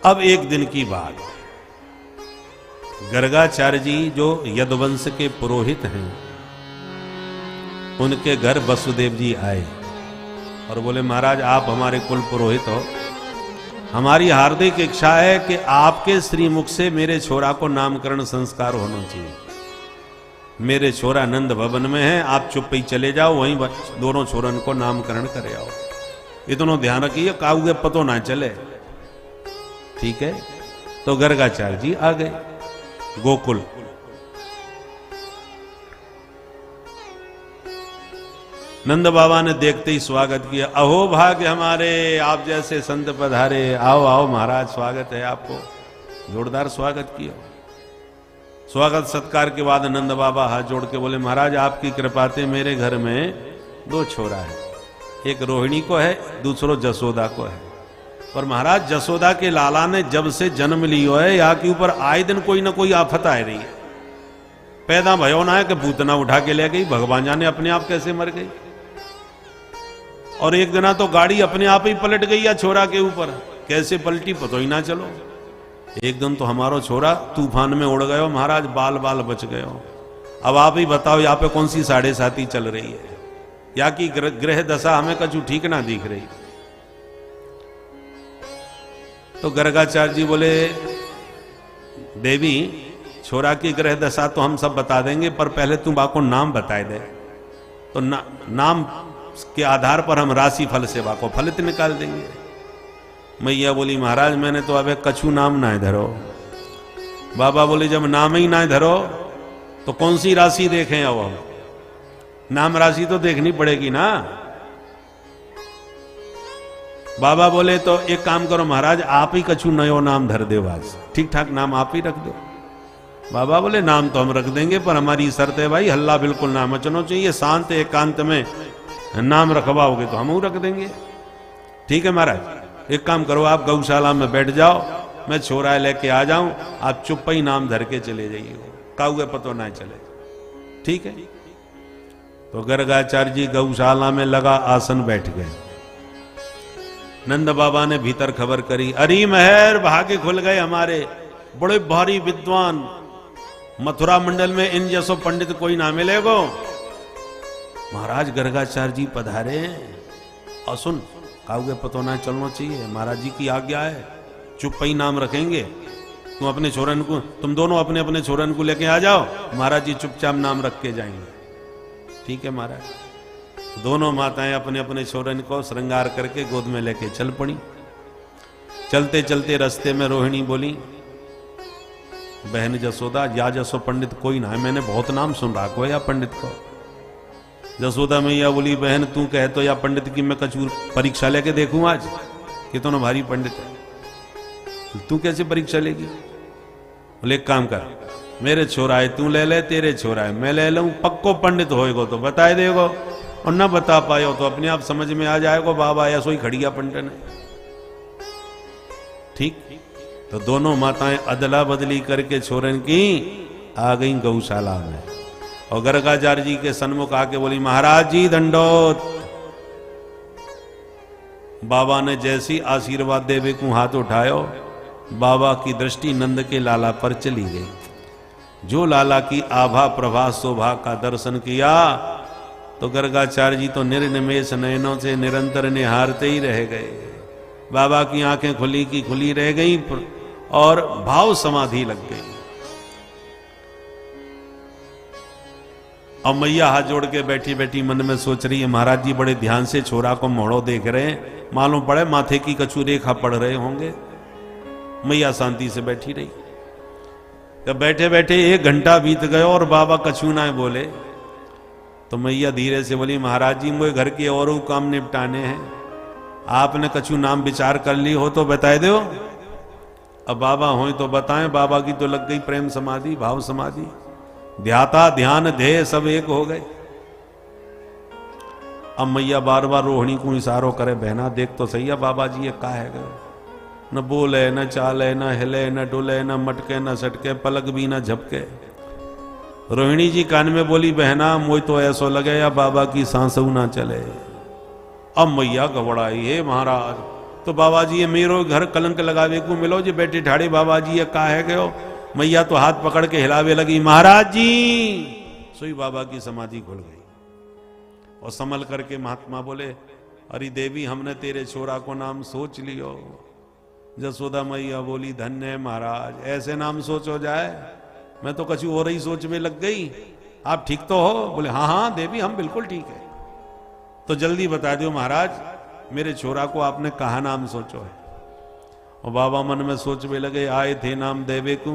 अब एक दिन की बात, गर्गाचार्य जी जो यदुवंश के पुरोहित हैं, उनके घर वसुदेव जी आए और बोले महाराज आप हमारे कुल पुरोहित हो, हमारी हार्दिक इच्छा है कि आपके श्रीमुख से मेरे छोरा को नामकरण संस्कार होना चाहिए। मेरे छोरा नंद भवन में है, आप चुप ही चले जाओ, वहीं दोनों छोरन को नामकरण करे आओ। इतना ध्यान रखिए काऊ पतो ना चले। ठीक है, तो गर्गाचार्य जी आ गए गोकुल। नंद बाबा ने देखते ही स्वागत किया। अहो भाग्य हमारे, आप जैसे संत पधारे, आओ आओ महाराज, स्वागत है आपको। जोरदार स्वागत किया। स्वागत सत्कार के बाद नंद बाबा हाथ जोड़ के बोले महाराज आपकी कृपा से मेरे घर में दो छोरा है, एक रोहिणी को है, दूसरो जसोदा को है। पर महाराज जसोदा के लाला ने जब से जन्म लियो है, यहाँ के ऊपर आए दिन कोई ना कोई आफत आ रही है। पैदा भयो ना है कि भूतना उठा के ले गई, भगवान जाने अपने आप कैसे मर गई। और एक दिना तो गाड़ी अपने आप ही पलट गई या छोरा के ऊपर, कैसे पलटी पतो ही ना चलो। एक दिन तो हमारो छोरा तूफान में उड़ गयो महाराज, बाल बाल बच गयो। अब आप ही बताओ यहाँ पे कौन सी 7.5 चल रही है, या की ग्रह दशा हमें कछु ठीक ना दिख रही। तो गर्गाचार्य जी बोले देवी छोरा की ग्रह दशा तो हम सब बता देंगे, पर पहले तुम बाको नाम बताए दे, तो नाम के आधार पर हम राशि फल से बाको फलित निकाल देंगे। मैया बोली महाराज मैंने तो अब कछु नाम ना धरो। बाबा बोले जब नाम ही ना धरो तो कौन सी राशि देखें, अब हम नाम राशि तो देखनी पड़ेगी ना। बाबा बोले तो एक काम करो महाराज, आप ही कछु नयो नाम धर दो, आज ठीक ठाक नाम आप ही रख दो। बाबा बोले नाम तो हम रख देंगे, पर हमारी शर्त है भाई, हल्ला बिल्कुल ना मचना चाहिए, शांत एकांत में नाम रखवाओगे तो हम रख देंगे। ठीक है महाराज, एक काम करो आप गौशाला में बैठ जाओ, मैं छोरा लेके आ जाऊं, आप चुप ही नाम धर के चले जाइए, काऊ पतो ना चले। ठीक है, तो गर्गाचार्य जी गौशाला में लगा आसन बैठ गए। नंद बाबा ने भीतर खबर करी, अरे मेहर भाग्य खुल गए हमारे, बड़े भारी विद्वान, मथुरा मंडल में इन जैसो पंडित कोई ना मिलेगो। महाराज गर्गाचार्य जी पधारे और सुन काउगे पतो ना चलना चाहिए, महाराज जी की आज्ञा है, चुप ही नाम रखेंगे। तुम अपने छोरन को, तुम दोनों अपने अपने छोरन को लेके आ जाओ, महाराज जी चुपचाप नाम रख के जाएंगे। ठीक है महाराज। दोनों माताएं अपने अपने छोरन को श्रृंगार करके गोद में लेके चल पड़ी। चलते चलते रास्ते में रोहिणी बोली बहन जसोदा, या जसो पंडित कोई ना है, मैंने बहुत नाम सुन रहा को या पंडित को। जसोदा मैया बोली बहन तू कहे तो या पंडित की मैं कचूर परीक्षा लेके देखूं आज, कितना भारी पंडित है, तू कैसे परीक्षा लेगी। बोले एक काम कर, मेरे छोरा है तू ले ले, तेरे छोरा है मैं ले लूं, पक्को पंडित होएगो तो बताए देगो, और न बता पायो तो अपने आप समझ में आ जाएगा बाबा ऐसो ही खड़िया पंडित है। ठीक, तो दोनों माताएं अदला बदली करके छोरन की आ गई गौशाला में, और गर्गाचार्य जी के सन्मुख आके बोली महाराज जी दंडोत। बाबा ने जैसी आशीर्वाद देवे को हाथ उठायो, बाबा की दृष्टि नंद के लाला पर चली गई। जो लाला की आभा प्रभा शोभा का दर्शन किया तो गर्गाचार्य जी तो निर्निमेष नयनों से निरंतर निहारते ही रह गए। बाबा की आंखें खुली की खुली रह गई और भाव समाधि लग गई। अब मैया हाथ जोड़ के बैठी बैठी मन में सोच रही है महाराज जी बड़े ध्यान से छोरा को मोड़ो देख रहे हैं, मालूम पड़े माथे की कछु रेखा पढ़ रहे होंगे। मैया शांति से बैठी रही। जब बैठे बैठे 1 घंटा बीत गया और बाबा कछु ना बोले, तो मैया धीरे से बोली महाराज जी मुझे घर के और काम निपटाने हैं, आपने कछु नाम विचार कर ली हो तो बताए दो। अब बाबा हो तो बताएं। बाबा की तो लग गई प्रेम समाधि, भाव समाधि, ध्याता ध्यान ध्येय सब एक हो गए। अब मैया बार बार रोहिणी को इशारों करे, बहना देख तो सही है बाबा जी ये का है, न बोले न चाले न हिले न डुले न मटके न सटके, पलक भी न झपके। रोहिणी जी कान में बोली बहना मुझे तो ऐसो लगे या बाबा की सांसू ना चले। अब मैया घबराई, हे महाराज तो बाबा जी ये मेरो घर कलंक लगावे को मिलो जी, बैठे ठाड़े बाबा जी ये का है गयो। मैया तो हाथ पकड़ के हिलावे लगी, महाराज जी। सोई बाबा की समाधि खुल गई और संभल करके महात्मा बोले, अरे देवी हमने तेरे छोरा को नाम सोच लियो। जसोदा मैया बोली, धन्य है महाराज, ऐसे नाम सोचो जाए, मैं तो कछु और ही सोच में लग गई। आप ठीक तो हो? बोले हाँ हाँ देवी हम बिल्कुल ठीक है। तो जल्दी बता दो महाराज, मेरे छोरा को आपने कहा नाम सोचो है? और बाबा मन में सोच में लगे, आए थे नाम देवे को,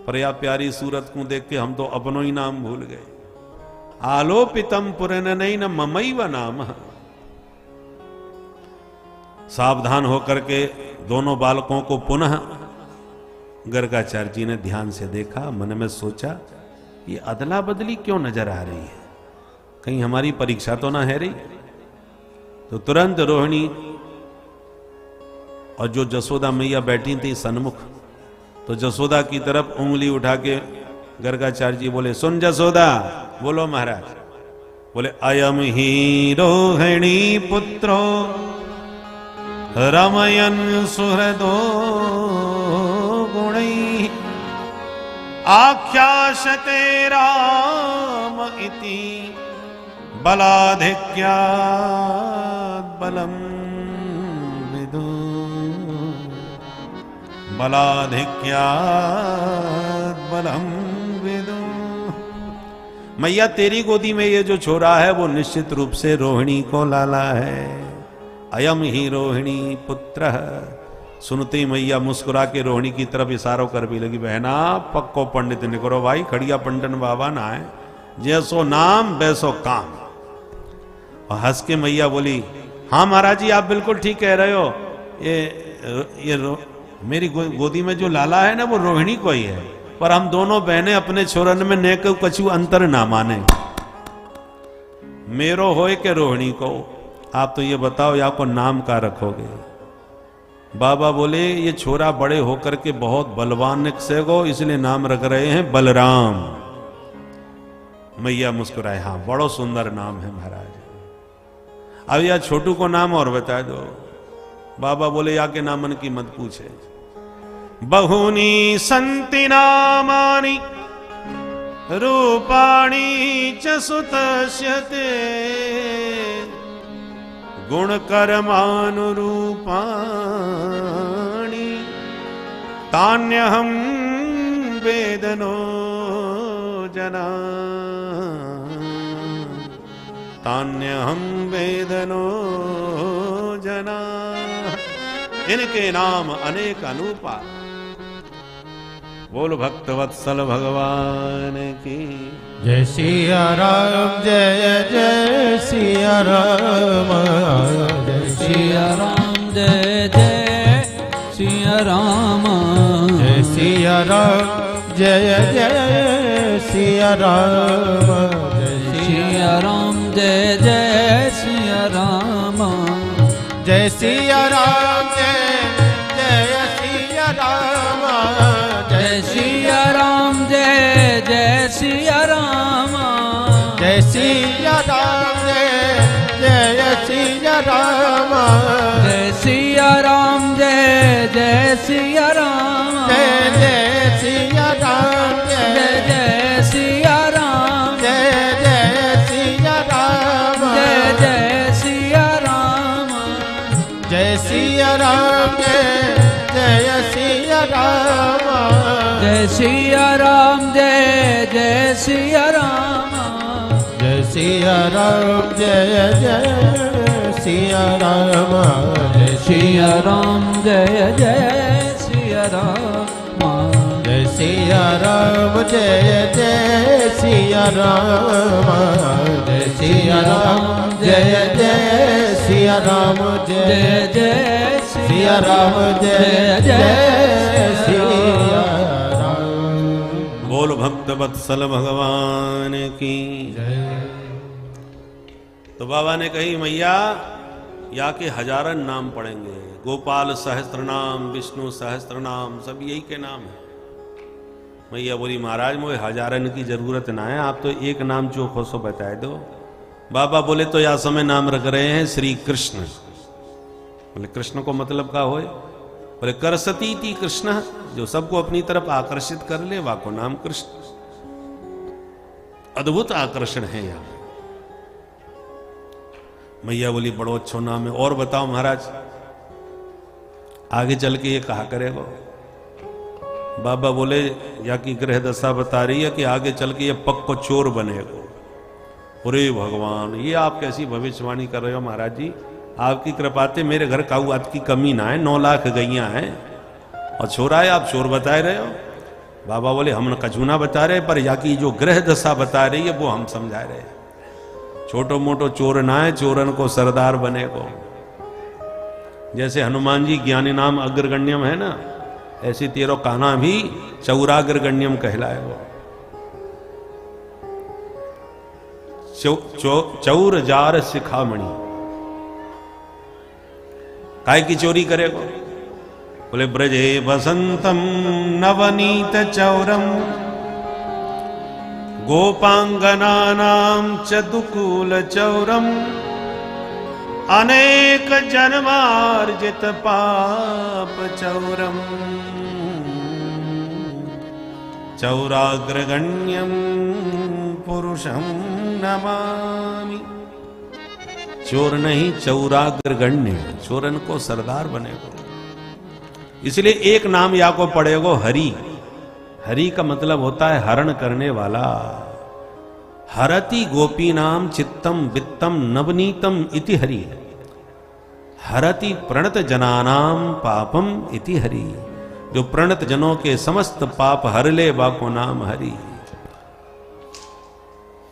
पर या प्यारी सूरत को देख के हम तो अपनों ही नाम भूल गए। आलोपितम पुरन नहीं न ममई व नाम। सावधान होकर के दोनों बालकों को पुनः गर्गाचार्य जी ने ध्यान से देखा, मन में सोचा ये अदला बदली क्यों नजर आ रही है, कहीं हमारी परीक्षा तो ना है रही। तो तुरंत रोहिणी और जो जसोदा मैया बैठी थी सन्मुख, तो जसोदा की तरफ उंगली उठा के गर्गाचार्य जी बोले, सुन जसोदा। बोलो महाराज। बोले, अयम ही रोहिणी पुत्रो रमयन सुहृदो गुणै आख्याशते राम इति बलाधिक्यात् बलम विदु बलाधिक्यात् बलम विदु। मैया तेरी गोदी में ये जो छोरा है वो निश्चित रूप से रोहिणी को लाला है। अयम ही रोहिणी पुत्र। सुनते ही मैया मुस्कुरा के रोहिणी की तरफ इशारों कर भी लगी, बहना पक्को पंडित निकरो भाई, खड़िया पंडन बाबा ना है, जैसो नाम वैसो काम। और हंस के मैया बोली, हाँ महाराज जी आप बिल्कुल ठीक कह रहे हो, मेरी गोदी में जो लाला है ना वो रोहिणी को ही है, पर हम दोनों बहनें अपने छोरन में नेक कछु अंतर ना माने, मेरो होए के रोहिणी को। आप तो ये बताओ या को नाम का रखोगे? बाबा बोले, ये छोरा बड़े होकर के बहुत बलवान निकसेगो, इसलिए नाम रख रहे हैं बलराम। मैया मुस्कुराए, हाँ बड़ो सुंदर नाम है महाराज। अब या छोटू को नाम और बता दो। बाबा बोले, या के नामन की मत पूछे। बहुनी संति नामानि रूपाणी च सुतस्यते गुण कर्मानुरूपाणि तान्यहं वेदनो जना तान्यहं वेदनो जना। इनके नाम अनेक अनूपा। बोल भक्तवत्सल भगवान की जय सिया राम, जय जय सिया राम, जय सिया राम, जय जय सिया राम, जय सिया राम, जय जय सिया राम, जय सिया राम, जय जय सिया राम, जय सिया राम, जय जय सिया राम, जय सिया राम, जय जय सिया राम, जय सिया राम, जय जय सिया राम, जय सिया राम, जय जय सिया राम, जय जय सिया राम, जय जय सिया राम, जय जय सिया राम, जय जय सिया राम, जय सिया राम, जय जय सिया राम, जय सिया राम, जय जय सिया राम, जय सिया राम, जय जय सिया राम, जय सिया राम, जय जय सिया राम, जय सिया राम, जय जय सिया राम, जय सिया राम, जय जय सिया राम, जय जय सिया राम, जय जय सिया राम। बोल भक्त वत्सल भगवान की। तो बाबा ने कही, मैया या के हजारन नाम पढ़ेंगे, गोपाल सहस्त्र नाम, विष्णु सहस्त्र नाम, सब यही के नाम है। मैया बोली, महाराज मुझे हजारन की जरूरत ना है, आप तो एक नाम जो खोसो बताए दो। बाबा बोले, तो या समय नाम रख रहे हैं श्री कृष्ण। बोले कृष्ण को मतलब का होए? बोले करसती थी कृष्ण, जो सबको अपनी तरफ आकर्षित कर ले वाको नाम कृष्ण। अद्भुत आकर्षण है यहाँ। मैया बोली बड़ो अच्छो नाम है, और बताओ महाराज आगे चल के ये कहा करेगा? बाबा बोले या की ग्रह दशा बता रही है कि आगे चल के ये पक्को चोर बनेगा। अरे भगवान, ये आप कैसी भविष्यवाणी कर रहे हो महाराज जी? आपकी कृपा से मेरे घर काऊआत की कमी ना है, 9 लाख गैया हैं और छोरा है, आप चोर बता रहे हो। बाबा बोले हम कछु ना बता रहे, पर या की जो ग्रह दशा बता रही है वो हम समझा रहे हैं। छोटो मोटो चोर ना है, चोरन को सरदार बनेगो। जैसे हनुमान जी ज्ञानी नाम अग्रगण्यम है ना, ऐसी तेरो कान्हा भी चौराग्रगण्यम कहलाएगो। चौर जार शिखामणि, काय की चोरी करेगो? बोले ब्रजे बसंतम नवनीत चौरम गोपांगनानां च दुकूल चौरम अनेक जन्मार्जित पाप चौरम चौराग्रगण्यम पुरुषम नमामि। चोर नहीं, चौराग्रगण्य, चोरन को सरदार बनेगो। इसलिए एक नाम या को पड़ेगो हरि। हरि का मतलब होता है हरण करने वाला। हरति गोपी नाम चित्तम वित्तम नवनीतम इति हरि। हरति प्रणत जनानाम पापम इति हरि। जो प्रणत जनों के समस्त पाप हर ले बाको नाम हरि।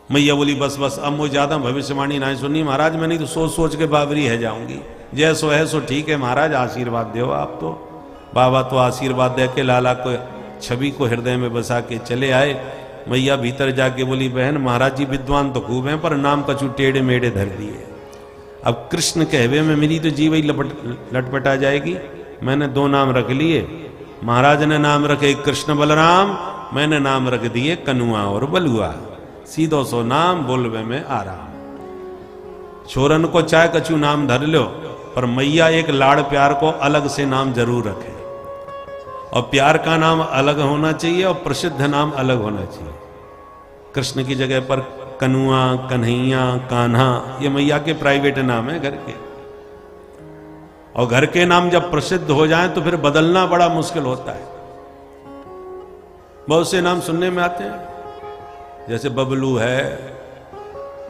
मैया बोली बस बस, अब मुझे ज्यादा भविष्यवाणी ना सुननी महाराज, मैं नहीं तो सोच सोच के बाबरी है जाऊंगी। जैसो है सो ठीक है महाराज, आशीर्वाद दो आप तो। बाबा तो आशीर्वाद दे के लाला को छवि को हृदय में बसा के चले आए। मैया भीतर जाके बोली बहन महाराज जी विद्वान तो खूब हैं, पर नाम कछु टेढ़े मेढ़े धर दिए। अब कृष्ण कहवे में मेरी तो जीव ही लटपटा जाएगी। मैंने 2 नाम रख लिए, महाराज ने नाम रखे कृष्ण बलराम, मैंने नाम रख दिए कनुआ और बलुआ। सीधो सो नाम बोलवे में आराम। छोरन को चाहे कछु नाम धर लो, पर मैया एक लाड़ प्यार को अलग से नाम जरूर रखे। और प्यार का नाम अलग होना चाहिए और प्रसिद्ध नाम अलग होना चाहिए। कृष्ण की जगह पर कनुआ, कन्हैया, कान्हा, ये मैया के प्राइवेट नाम है घर के। और घर के नाम जब प्रसिद्ध हो जाएं तो फिर बदलना बड़ा मुश्किल होता है। बहुत से नाम सुनने में आते हैं, जैसे बबलू है,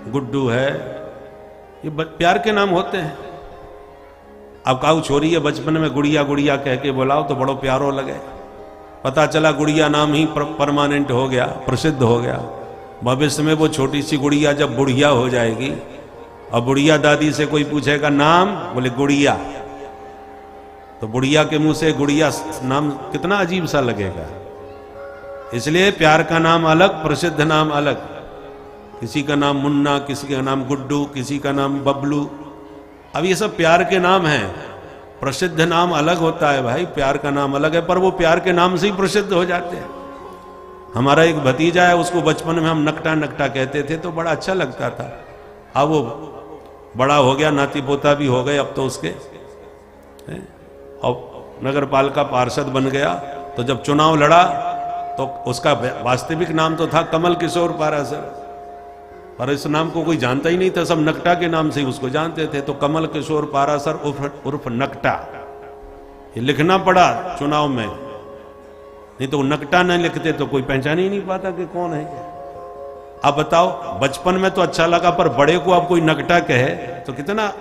गुड्डू है, ये प्यार के नाम होते हैं। अब काऊ छोरी है बचपन में गुड़िया गुड़िया कह के बुलाओ तो बड़ो प्यारो लगे। पता चला गुड़िया नाम ही परमानेंट हो गया, प्रसिद्ध हो गया। भविष्य में वो छोटी सी गुड़िया जब बुढ़िया हो जाएगी और बुढ़िया दादी से कोई पूछेगा नाम, बोले गुड़िया, तो बुढ़िया के मुंह से गुड़िया नाम कितना अजीब सा लगेगा। इसलिए प्यार का नाम अलग, प्रसिद्ध नाम अलग। किसी का नाम मुन्ना, किसी का नाम गुड्डू, किसी का नाम बबलू। अब ये सब प्यार के नाम हैं। प्रसिद्ध नाम अलग होता है भाई, प्यार का नाम अलग है, पर वो प्यार के नाम से ही प्रसिद्ध हो जाते हैं। हमारा एक भतीजा है, उसको बचपन में हम नकटा नकटा कहते थे तो बड़ा अच्छा लगता था। अब वो बड़ा हो गया, नाती पोता भी हो गए अब तो उसके, और नगर पालिका पार्षद बन गया। तो जब चुनाव लड़ा तो उसका वास्तविक नाम तो था कमल किशोर पारासर, पर इस नाम को कोई जानता ही नहीं था, सब नकटा के नाम से ही उसको जानते थे। तो कमल किशोर पारासर उर्फ नकटा, ये लिखना पड़ा चुनाव में, नहीं तो नकटा नहीं लिखते तो कोई पहचान ही नहीं पाता कि कौन है। अब बताओ, बचपन में तो अच्छा लगा, पर बड़े को अब कोई नकटा कहे तो कितना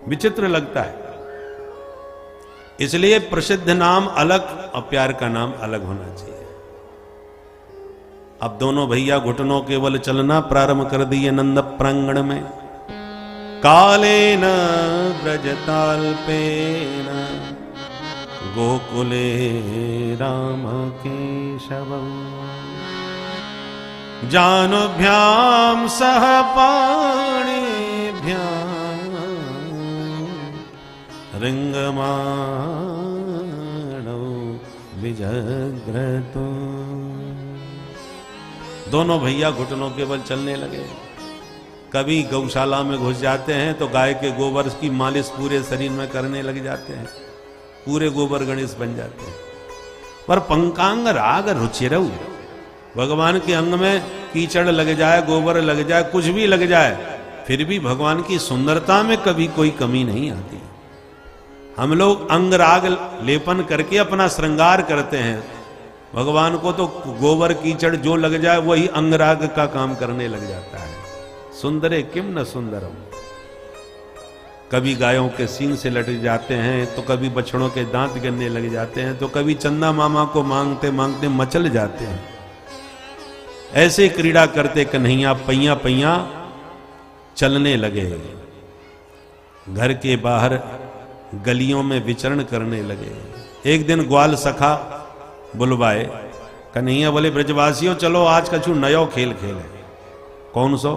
विचित्र लगता है। इसलिए प्रसिद्ध नाम अलग और प्यार का नाम अलग होना चाहिए। अब दोनों भैया घुटनों केवल चलना प्रारंभ कर दिए नंद प्रांगण में। कालेन ब्रजताल्पेन गोकुले राम केशवम् जानुभ्याम सह पाणिभ्याम रिंगमाणौ विजग्रतो। दोनों भैया घुटनों के बल चलने लगे। कभी गौशाला में घुस जाते हैं तो गाय के गोबर की मालिश पूरे शरीर में करने लग जाते हैं, पूरे गोबर गणेश बन जाते हैं। पर पंकांग राग रुचिरऊ, भगवान के अंग में कीचड़ लग जाए, गोबर लग जाए, कुछ भी लग जाए, फिर भी भगवान की सुंदरता में कभी कोई कमी नहीं आती। हम लोग अंग राग लेपन करके अपना श्रृंगार करते हैं, भगवान को तो गोबर कीचड़ जो लग जाए वही अंग राग का काम करने लग जाता है। सुंदरे किम न सुंदरम। कभी गायों के सींग से लटक जाते हैं, तो कभी बछड़ों के दांत गिरने लग जाते हैं, तो कभी चंदा मामा को मांगते मांगते मचल जाते हैं। ऐसे क्रीड़ा करते कन्हैया पैया पैया चलने लगे, घर के बाहर गलियों में विचरण करने लगे। एक दिन ग्वाल सखा बुलवाए, कन्हैया बोले ब्रजवासियों चलो आज कछु नयो खेल खेले। कौन सो?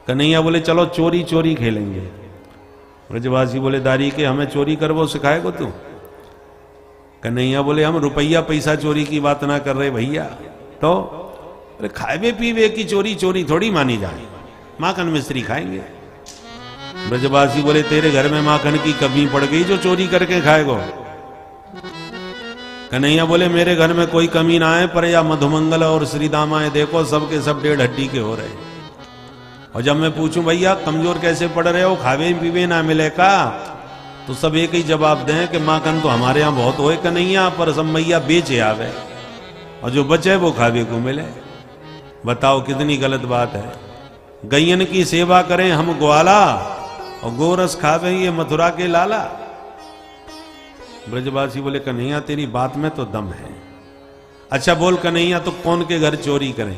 कन्हैया बोले चलो चोरी चोरी खेलेंगे। ब्रजवासी बोले दारी के हमें चोरी कर वो सिखाएगा तू? कन्हैया बोले हम रुपया पैसा चोरी की बात ना कर रहे भैया, तो अरे खाए पीवे की चोरी चोरी थोड़ी मानी जाए, माखन मिश्री खाएंगे। ब्रजवासी बोले तेरे घर में माखन की कमी पड़ गई जो चोरी करके खाएगो? कन्हैया बोले मेरे घर में कोई कमी ना है, पर या मधुमंगल और श्री दामाएं देखो सबके सब 1.5 हड्डी के हो रहे। और जब मैं पूछूं भैया कमजोर कैसे पड़ रहे हो, खावे पीवे ना मिले का, तो सब एक ही जवाब दें कि माखन तो हमारे यहाँ बहुत होए कन्हैया, पर सब मैया बेचे आवे और जो बचे वो खावे को मिले। बताओ कितनी गलत बात है। गैयन की सेवा करें हम ग्वाला और गोरस खावे ये मथुरा के लाला। ब्रजवासी बोले कन्हैया तेरी बात में तो दम है। अच्छा बोल कन्हैया तो कौन के घर चोरी करें?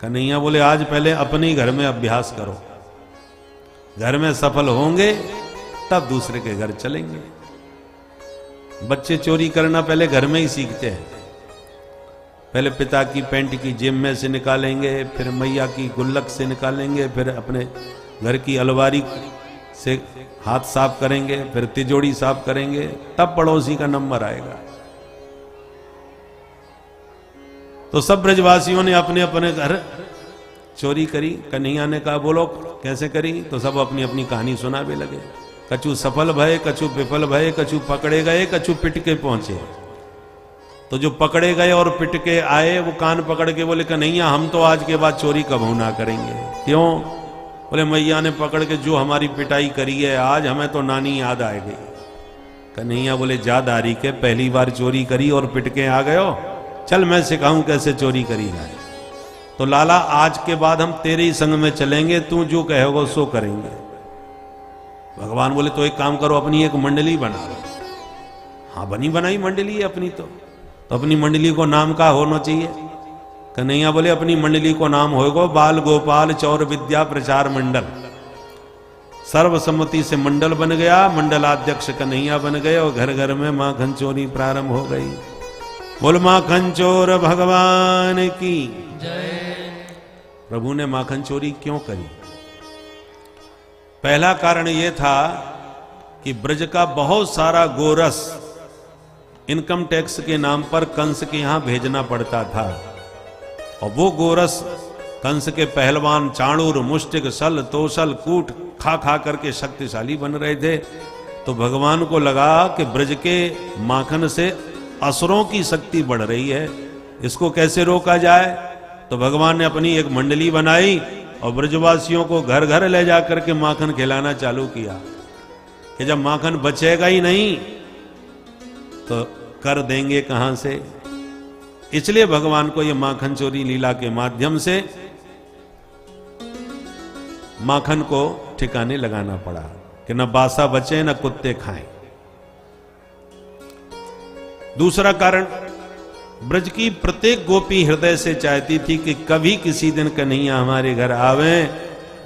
कन्हैया बोले आज पहले अपने घर में अभ्यास करो, घर में सफल होंगे तब दूसरे के घर चलेंगे। बच्चे चोरी करना पहले घर में ही सीखते हैं। पहले पिता की पैंट की जेब में से निकालेंगे, फिर मैया की गुल्लक से निकालेंगे, फिर अपने घर की अलमारी से हाथ साफ करेंगे, फिर तिजोरी साफ करेंगे, तब पड़ोसी का नंबर आएगा। तो सब ब्रजवासियों ने अपने अपने घर चोरी करी। कन्हैया ने कहा बोलो कैसे करी, तो सब अपनी अपनी कहानी सुनावे लगे। कछु सफल भय, कछु विफल भय, कछु पकड़े गए, कछु पिट के पहुंचे। तो जो पकड़े गए और पिट के आए वो कान पकड़ के बोले कन्हैया हम तो आज के बाद चोरी कबहू ना करेंगे। क्यों? बोले मैया ने पकड़ के जो हमारी पिटाई करी है आज, हमें तो नानी याद आ गई। कन्हैया बोले जा दारी के पहली बार चोरी करी और पिट के आ गयो, चल मैं सिखाऊं कैसे चोरी करी जाए। तो लाला आज के बाद हम तेरे ही संग में चलेंगे, तू जो कहेगा सो करेंगे। भगवान बोले तो एक काम करो अपनी एक मंडली बना लो। हाँ बनी बनाई मंडली है अपनी, तो अपनी मंडली को नाम का होना चाहिए। कन्हैया बोले अपनी मंडली को नाम होगा बाल गोपाल चौर विद्या प्रचार मंडल। सर्वसम्मति से मंडल बन गया, मंडलाध्यक्ष कन्हैया बन गए और घर घर में माखन चोरी प्रारंभ हो गई। बोल माखन चोर भगवान की जय। प्रभु ने माखन चोरी क्यों करी? पहला कारण यह था कि ब्रज का बहुत सारा गोरस इनकम टैक्स के नाम पर कंस के यहां भेजना पड़ता था, और वो गोरस कंस के पहलवान चाणूर मुष्टिक सल तोसल कूट खा खा करके शक्तिशाली बन रहे थे। तो भगवान को लगा कि ब्रज के माखन से असुरों की शक्ति बढ़ रही है, इसको कैसे रोका जाए। तो भगवान ने अपनी एक मंडली बनाई और ब्रजवासियों को घर घर ले जाकर के माखन खिलाना चालू किया कि जब माखन बचेगा ही नहीं तो कर देंगे कहां से। इसलिए भगवान को यह माखन चोरी लीला के माध्यम से माखन को ठिकाने लगाना पड़ा कि न बासा बचे न कुत्ते खाएं। दूसरा कारण, ब्रज की प्रत्येक गोपी हृदय से चाहती थी कि कभी किसी दिन कन्हैया हमारे घर आवें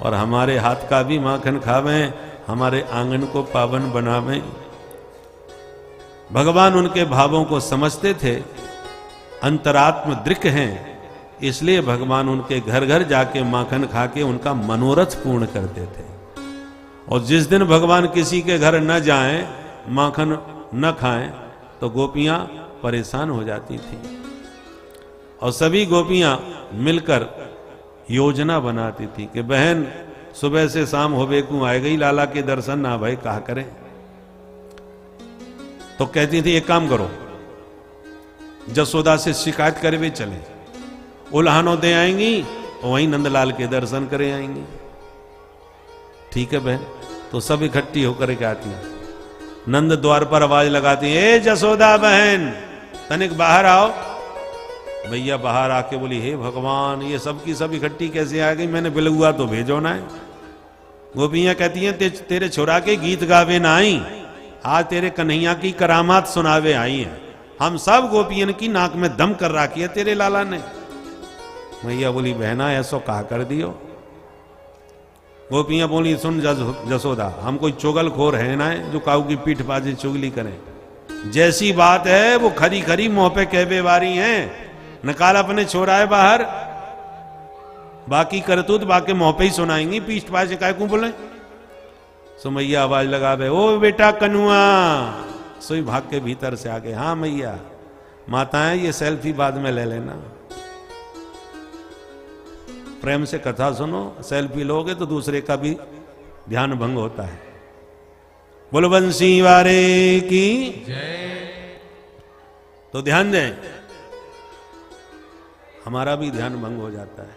और हमारे हाथ का भी माखन खावें, हमारे आंगन को पावन बनावें। भगवान उनके भावों को समझते थे, अंतरात्म दृक् हैं, इसलिए भगवान उनके घर घर जाके माखन खा के उनका मनोरथ पूर्ण करते थे। और जिस दिन भगवान किसी के घर न जाएं, माखन न खाएं, तो गोपियां परेशान हो जाती थी और सभी गोपियां मिलकर योजना बनाती थी कि बहन सुबह से शाम होवे को आए गई लाला के दर्शन ना भाई कहा करें। तो कहती थी एक काम करो, जसोदा से शिकायत करे वे चले, उल्हानो दे आएंगी और वहीं नंदलाल के दर्शन करे आएंगी। ठीक है बहन। तो सब इकट्ठी होकर के आती है, नंद द्वार पर आवाज लगाती है, ए जसोदा बहन तनिक बाहर आओ। भैया बाहर आके बोली, हे भगवान ये सब की सब इकट्ठी कैसे आ गई, मैंने बिलगुआ तो भेजो ना है। गोपियां कहती हैं तेरे छोरा के गीत गावे ना आई, आज तेरे कन्हैया की करामात सुनावे आई हैं। हम सब गोपियन की नाक में दम कर रखी है तेरे लाला ने। भैया बोली, बहना ऐसो कहा कर दियो। गोपियां बोली, सुन जसोदा हम कोई चुगलखोर है ना जो काऊ की पीठ बाजी चुगली करें, जैसी बात है वो खरी खरी मुंह पे कहवे वारी हैं। निकाल अपने छोरा है बाहर, बाकी करतूत बाकी मुंह पे ही सुनाएंगी, पीठ बाजी काय को बोले। सो मैया आवाज लगा बे, ओ बेटा कनुआ। सोई भाग के भीतर से आगे, हाँ मैया। माताएं ये सेल्फी बाद में ले लेना, प्रेम से कथा सुनो, सेल्फी लोगे तो दूसरे का भी ध्यान भंग होता है। बोलो बंसी वारे की जय। तो ध्यान दें, हमारा भी ध्यान भंग हो जाता है।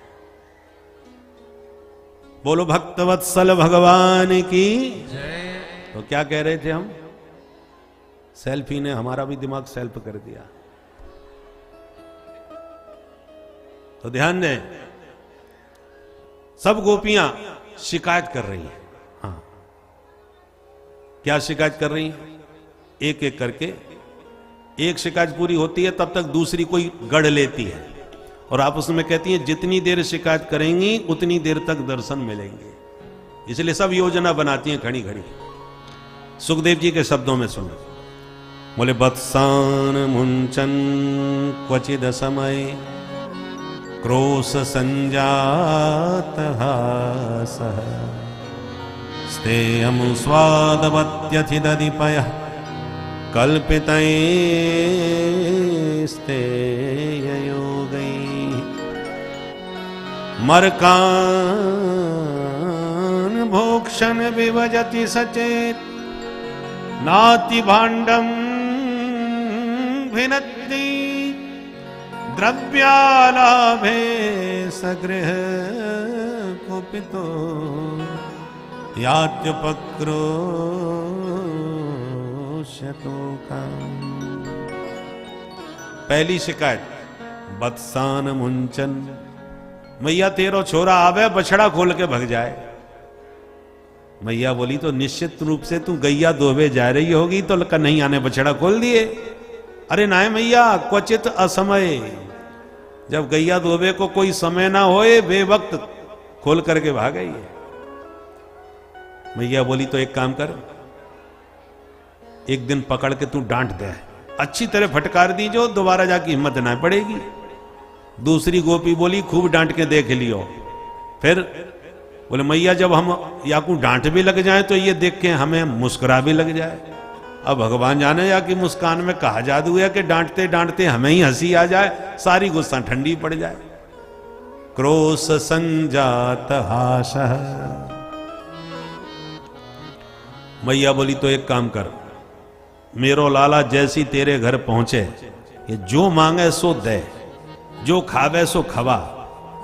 बोलो भक्तवत्सल भगवान की जय। तो क्या कह रहे थे हम, सेल्फी ने हमारा भी दिमाग सेल्फ कर दिया। तो ध्यान दें, सब गोपियां शिकायत कर रही हैं। हाँ, क्या शिकायत कर रही हैं, एक एक करके एक शिकायत पूरी होती है तब तक दूसरी कोई गढ़ लेती है और आपस में कहती हैं जितनी देर शिकायत करेंगी उतनी देर तक दर्शन मिलेंगे। इसलिए सब योजना बनाती हैं खड़ी खड़ी। सुखदेव जी के शब्दों में सुनो, बोले बत्सान मुंचन क्वचिद समय क्रोश संजात हासः स्तेयं स्वादवत्यथिदधिपयः कल्पितैस्तेययोगैः मर्कान् भोक्षन् विभजति सचेत् नाति भाण्डं भिनत्ति द्रव्यालाभे सगृह कुपितो यात्यपक्रोश्यतो काम। पहली शिकायत, बत्सान मुंचन, मैया तेरो छोरा आवे बछड़ा खोल के भग जाए। मैया बोली तो निश्चित रूप से तू गैया दोवे जा रही होगी तो कन्हैया ने बछड़ा खोल दिए। अरे ना मैया, क्वचित असमय, जब गैया दोबे को कोई समय ना होए बेवक्त खोल करके भाग गई है। मैया बोली तो एक काम कर, एक दिन पकड़ के तू डांट दे, अच्छी तरह फटकार दी जो दोबारा जाके हिम्मत ना पड़ेगी। दूसरी गोपी बोली खूब डांट के देख लियो। फिर बोले मैया जब हम या को डांट भी लग जाए तो ये देख के हमें मुस्कुरा भी लग जाए। अब भगवान जाने या कि मुस्कान में कहा जादू है कि डांटते डांटते हमें ही हंसी आ जाए, सारी गुस्सा ठंडी पड़ जाए। क्रोश संजात हासः, मैया बोली तो एक काम कर, मेरो लाला जैसी तेरे घर पहुंचे ये जो मांगे सो दे, जो खावे सो खवा,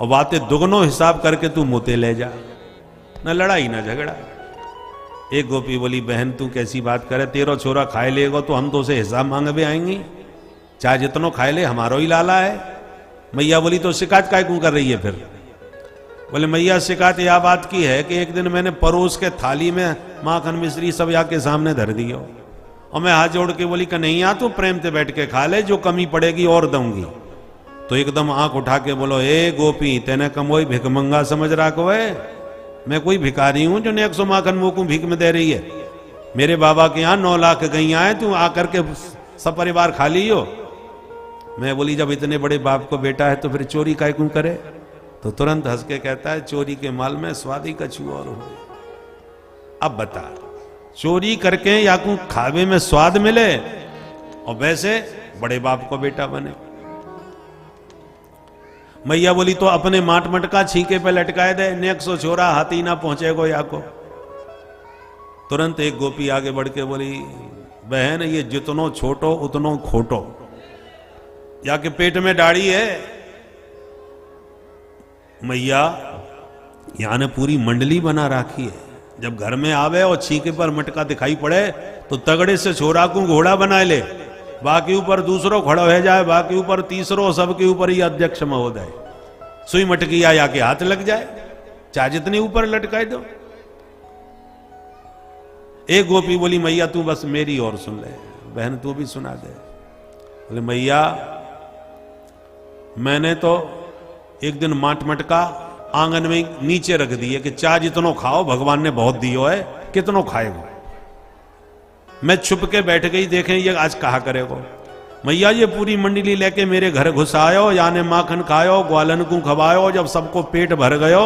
और बातें दुगनो हिसाब करके तू मुते ले जा, न लड़ाई न झगड़ा। एक गोपी बोली बहन तू कैसी बात करे, तेरो छोरा खाए लेगा तो हम तो उसे हिसाब मांगे भी आएंगी, चाहे जितनो खाए ले हमारो ही लाला है। मैया बोली तो शिकायत काय क्यों कर रही है फिर? बोले मैया शिकायत यह बात की है कि एक दिन मैंने परोस के थाली में माखन मिश्री सब आके सामने धर दियो और मैं हाथ जोड़ के बोली कन्हैया तू प्रेम से बैठ के खा ले, जो कमी पड़ेगी और दूंगी। तो एकदम आंख उठा के बोलो ए गोपी तेने कमोई भिकमंगा समझ रहा को है, मैं कोई भिखारी हूं जो 100 माखन मुंह को भीख में दे रही है। मेरे बाबा के यहाँ 9 लाख गैया है, तू आकर के सब परिवार खा लियो। मैं बोली जब इतने बड़े बाप को बेटा है तो फिर चोरी काय क्यों करे? तो तुरंत हंस के कहता है चोरी के माल में स्वाद ही कछु और हो। अब बता, चोरी करके या को खावे में स्वाद मिले और वैसे बड़े बाप को बेटा बने? मैया बोली तो अपने माट मटका छीके पे लटकाए दे, नेक सो छोरा हाथी ना पहुंचेगो या को। तुरंत एक गोपी आगे बढ़ के बोली, बहन ये जितनो छोटो उतनो खोटो, या के पेट में दाढ़ी है। मैया यहाँ ने पूरी मंडली बना राखी है, जब घर में आवे और छीके पर मटका दिखाई पड़े तो तगड़े से छोरा को घोड़ा बना ले, बाकी ऊपर दूसरो खड़ा हो जाए, बाकी ऊपर तीसरो, सबके ऊपर ही अध्यक्ष महोदय। सुई मटकी आया के हाथ लग जाए, चाहे जितने ऊपर लटकाए दो। एक गोपी बोली, मैया तू बस मेरी और सुन ले, बहन तू भी सुना दे। बोले मैया मैंने तो एक दिन माट मटका आंगन में नीचे रख दिए कि चाहे जितनो खाओ, भगवान ने बहुत दियो है, कितनो खाएगो। मैं छुप के बैठ गई, देखें ये आज कहा करेगो। मैया ये पूरी मंडली लेके मेरे घर घुसायो, याने माखन खायो, ग्वालन को खवायो। जब सबको पेट भर गयो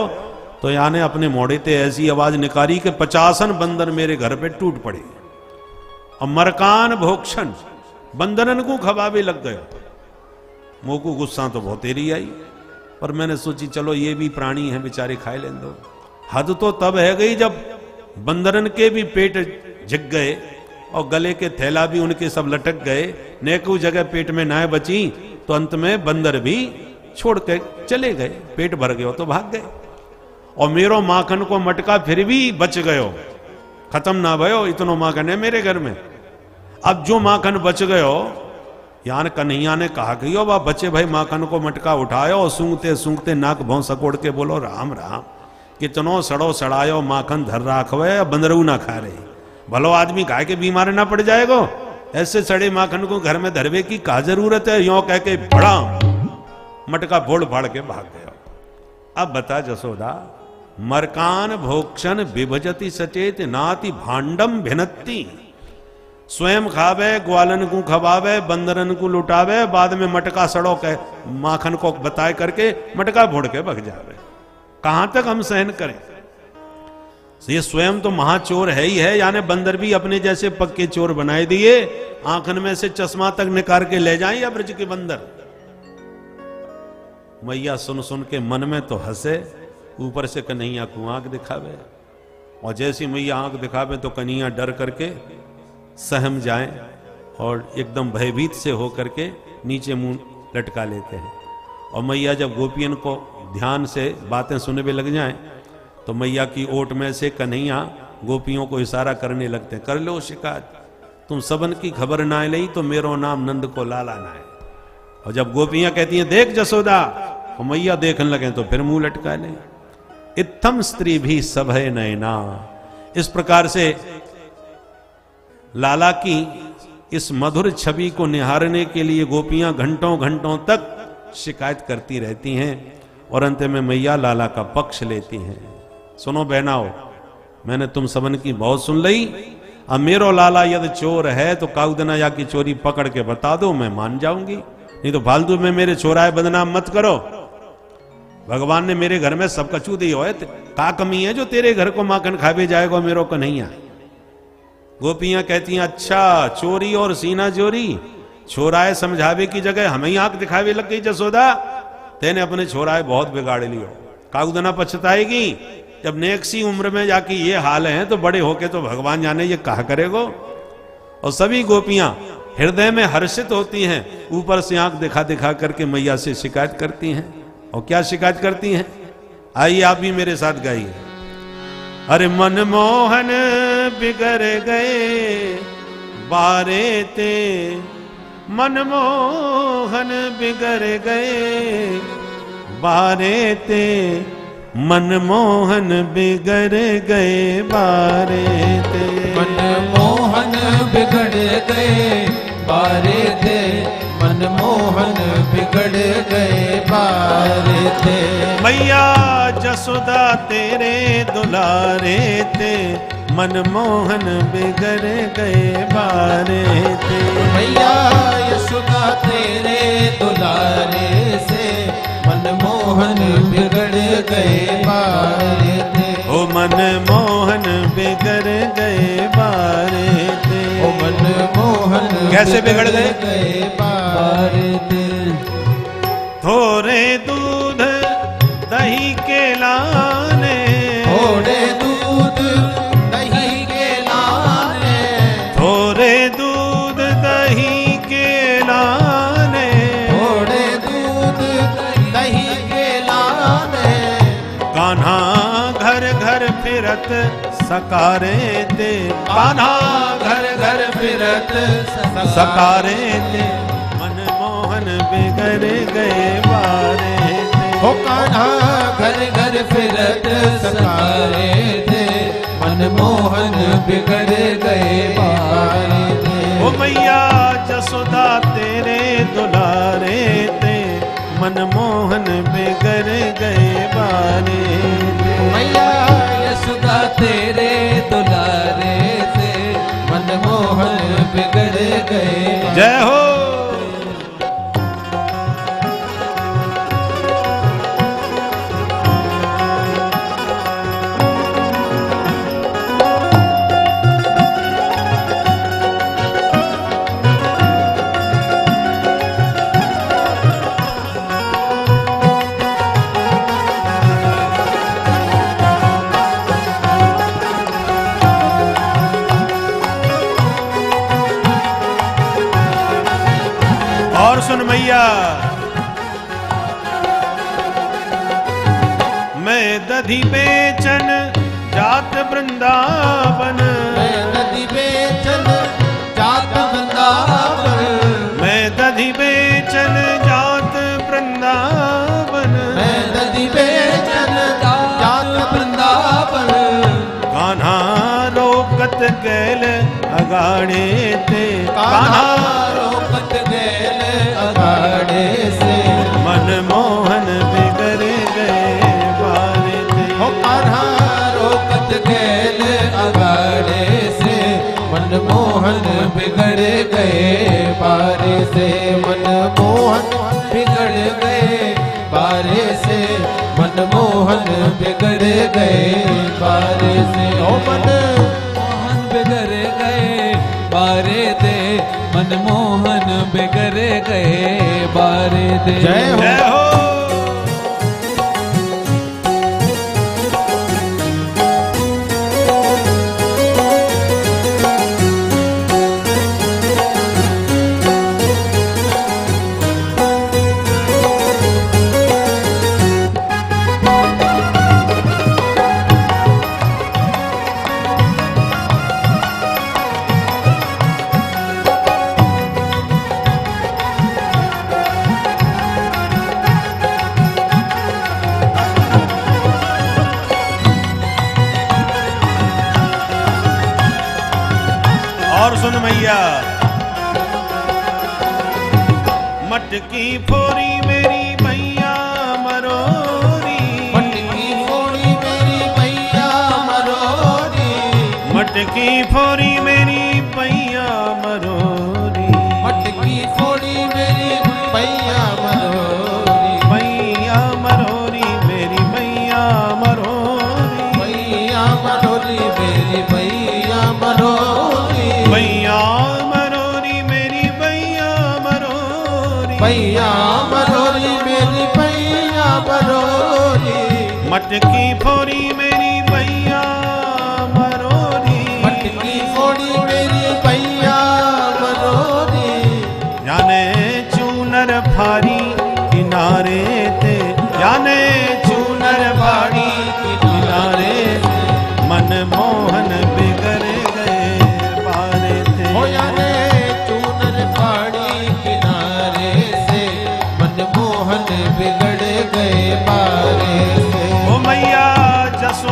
तो याने अपने मोड़े ते ऐसी आवाज निकाली कि 50 बंदर मेरे घर पे टूट पड़े और मरकान भोक्षण बंदरन को खवावे लग गयो। मुंह को गुस्सा तो बहुत तेरी आई, पर मैंने सोची चलो ये भी प्राणी है, बेचारे खाए लें दो। हद तो तब है गई जब बंदरन के भी पेट झिक गए और गले के थैला भी उनके सब लटक गए, नेकू जगह पेट में ना बची तो अंत में बंदर भी छोड़ के चले गए, पेट भर गयो तो भाग गए। और मेरो माखन को मटका फिर भी बच गयो, खत्म ना भयो, इतनो माखन है मेरे घर में। अब जो माखन बच गयो, यान कन्हैया ने कहा कि यो बा बचे भाई माखन को मटका उठायो और सूंघते सूंघते नाक भौं सकोड़ के बोलो राम राम, कितनो सड़ो सड़ायो माखन धर राखवे, बंदरू ना खा रहे। भलो आदमी खाए के बीमार ना पड़ जाएगो, ऐसे सड़े माखन को घर में धरवे की क्या जरूरत है। यो कह के बड़ा मटका फोड़ फाड़ के भाग गया। अब बता जसोदा, मरकान भोक्षण विभजति सचेत नाति भांडम भिनत्ति। स्वयं खावे, ग्वालन को खवावे, बंदरन को लुटावे, बाद में मटका सड़ो के माखन को बताए करके मटका फोड़ के भग जावे। कहां तक हम सहन करें। ये स्वयं तो महाचोर है ही है, यानी बंदर भी अपने जैसे पक्के चोर बनाए दिए, आंखन में से चश्मा तक निकाल के ले जाए या ब्रज के बंदर। मैया सुन सुन के मन में तो हंसे, ऊपर से कन्हैया को आंख दिखावे, और जैसी मैया आंख दिखावे तो कन्हैया डर करके सहम जाए और एकदम भयभीत से होकर के नीचे मुंह लटका लेते हैं। और मैया जब गोपियन को ध्यान से बातें सुनने लग जाएं तो मैया की ओट में से कन्हैया गोपियों को इशारा करने लगते हैं, कर लो शिकायत, तुम सबन की खबर ना लई तो मेरो नाम नंद को लाला ना है। और जब गोपियां कहती हैं देख जसोदा, और मैया देखने लगे तो फिर मुंह लटका ले। इत्थम स्त्री भी सभय नयना। इस प्रकार से लाला की इस मधुर छवि को निहारने के लिए गोपियां घंटों घंटों तक शिकायत करती रहती हैं और अंत में मैया लाला का पक्ष लेती हैं। सुनो बहनाओ, मैंने तुम सबन की बहुत सुन लई, अब मेरो लाला यदि चोर है तो काउदना या की चोरी पकड़ के बता दो, मैं मान जाऊंगी, नहीं तो फालतू में मेरे चोराए बदनाम मत करो। भगवान ने मेरे घर में सब कछू दी है, का कमी है जो तेरे घर को माखन खावे जाएगा मेरो कन्हैया। गोपियां कहती हैं अच्छा चोरी और सीना चोरी, छोराए समझावे की जगह हमें ही आंख दिखावे लग गई जसोदा, तेने अपने छोराए बहुत बिगाड़ लियो। काउदना पछताएगी, जब नेक्सी उम्र में जाके ये हाल है तो बड़े होके तो भगवान जाने ये कहा करेगो। और सभी गोपियां हृदय में हर्षित होती हैं, ऊपर से आंख दिखा दिखा करके मैया से शिकायत करती हैं। और क्या शिकायत करती हैं, आइए आप भी मेरे साथ गाइए। अरे मनमोहन बिगड़ गए बारे ते, मनमोहन बिगड़ गए बारे ते, मनमोहन बिगड़ गए बारे ते, मनमोहन बिगड़ गए बारे ते, मनमोहन बिगड़ गए बारे ते। मैया जसोदा तेरे दुलारे ते, मनमोहन बिगड़ गए बारे ते। मैया यशोदा तेरे दुलारे से, मनमोहन बिगड़ गए बारे ते। ओ मनमोहन बिगड़ गए बारे ते। ओ मनमोहन कैसे बिगड़ गए बारे ते। थोड़े दूध दही के लाने, थोड़े दूध दही के लाने, थोड़े दूध दही के लाने, थोड़े दूध दही के लाने, कान्हा घर घर फिरत सकारे ते, कान्हा घर घर फिरत सकारे ते, मनमोहन बिगड़ गए बारे ते। हो कान्हा घर घर फिरत सकारे थे, मनमोहन बिगड़ गए बारे थे। ओ मैया जसोदा तेरे दुलारे ते, मनमोहन बिगड़ गए बारे ते। मैया यशोदा तेरे दुलारे थे, मनमोहन बिगड़ गए। जय हो। और सुन मैया, मैं दधी बेचन जात वृंदावन, मैं नदी बेचन जात वृंदावन, मैं दधी बेचन जात वृंदावन, मैं नदी बेचन जात वृंदावन। कान्हा रोकत गैल अगाड़े ते, कान्हा रोकत गैल अगाड़े से, मनमोहन बिगड़ गए बारे ते। हो कान्हा रोकत गैल अगाड़े से, मनमोहन बिगड़ गए बारे से, मनमोहन बिगड़ गए बारे से, मनमोहन बिगड़ गए बारे से। ओ मनमोहन बिगड़ गए बारे दे, मनमोहन बिगड़ गए बारे दे। जय हो। जय हो। और सुन मैया, मटकी फोरी मेरी मैया मरोरी, मटकी फोड़ी मेरी मैया मरोरी, मटकी फोरी मेरी मैया मरोरी, मटकी फोड़ी मेरी मैया मरोरी, मैया मरोरी मेरी मैया मरोरी, मैया मरोरी मेरी मैया मरोरी, मैया मरोरी मेरी मैया मरोरी, मैया मरोरी मेरी मैया मरोरी, मटकी फोरी मेरी मैया मरोरी, मटकी फोड़ी मेरी मैया मरोरी, जाने चूनर फारी किनारे ते, जाने चूनर फारी किनारे ते, मनमोहन बिगड़ गए बारे थे। हो याने चूनर फाड़ी किनारे से, मनमोहन बिगड़ गए बारे से। ओ मैया जस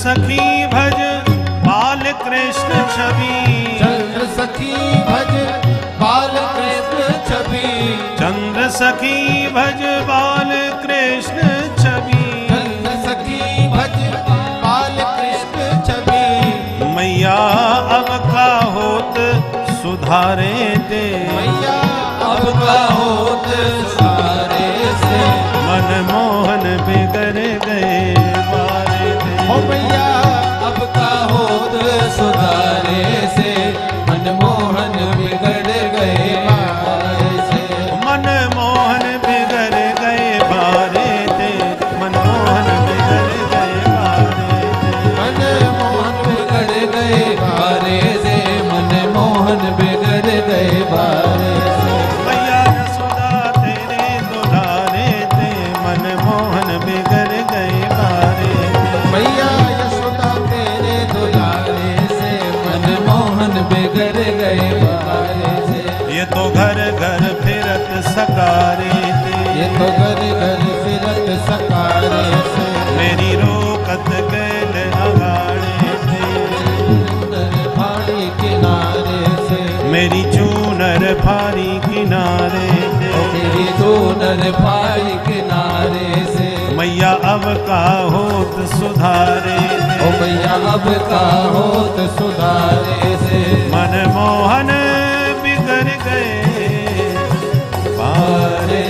सखी भज बाल कृष्ण छवि, चंद्र सखी भज बाल कृष्ण छवि, चंद्र सखी भज बाल कृष्ण छवि, चंद्र सखी भज बाल कृष्ण छवि। मैया अब का होत सुधारे दे, मैया अब का होत सारे से, मन मोहन बिगड़ गए बारे दे। हो मैया अब का होत सुधारे से, मनमोहन बिगड़ गए बारे से। मन मोहन बिगड़ गए बारे दे, मन मोहन बिगड़ गए बारे दे। मन मोहन बिगड़ गए बारे से, मनमोहन बिगड़ गए बारे से। मैया यशोदा तेरे दुलारे थे, मन मोहन बिगड़ गए बारे दे। मैया यशोदा तेरे दुलारे से, मनमोहन बिगड़ गए बारे से। ये तो घर घर फिरत सकारे थे, ये तो घर घर फिरत सकारे से, मेरी रोकत गैल अगाड़े थे, पहाड़ी किनारे से, मेरी चूनर फारी किनारे थे। मेरी चूनर फारी किनारे से। मैया अब का होत सुधारे दे, ओ मैया अब का होत सुधारे से, मन मोहन बिगड़ गए बारे।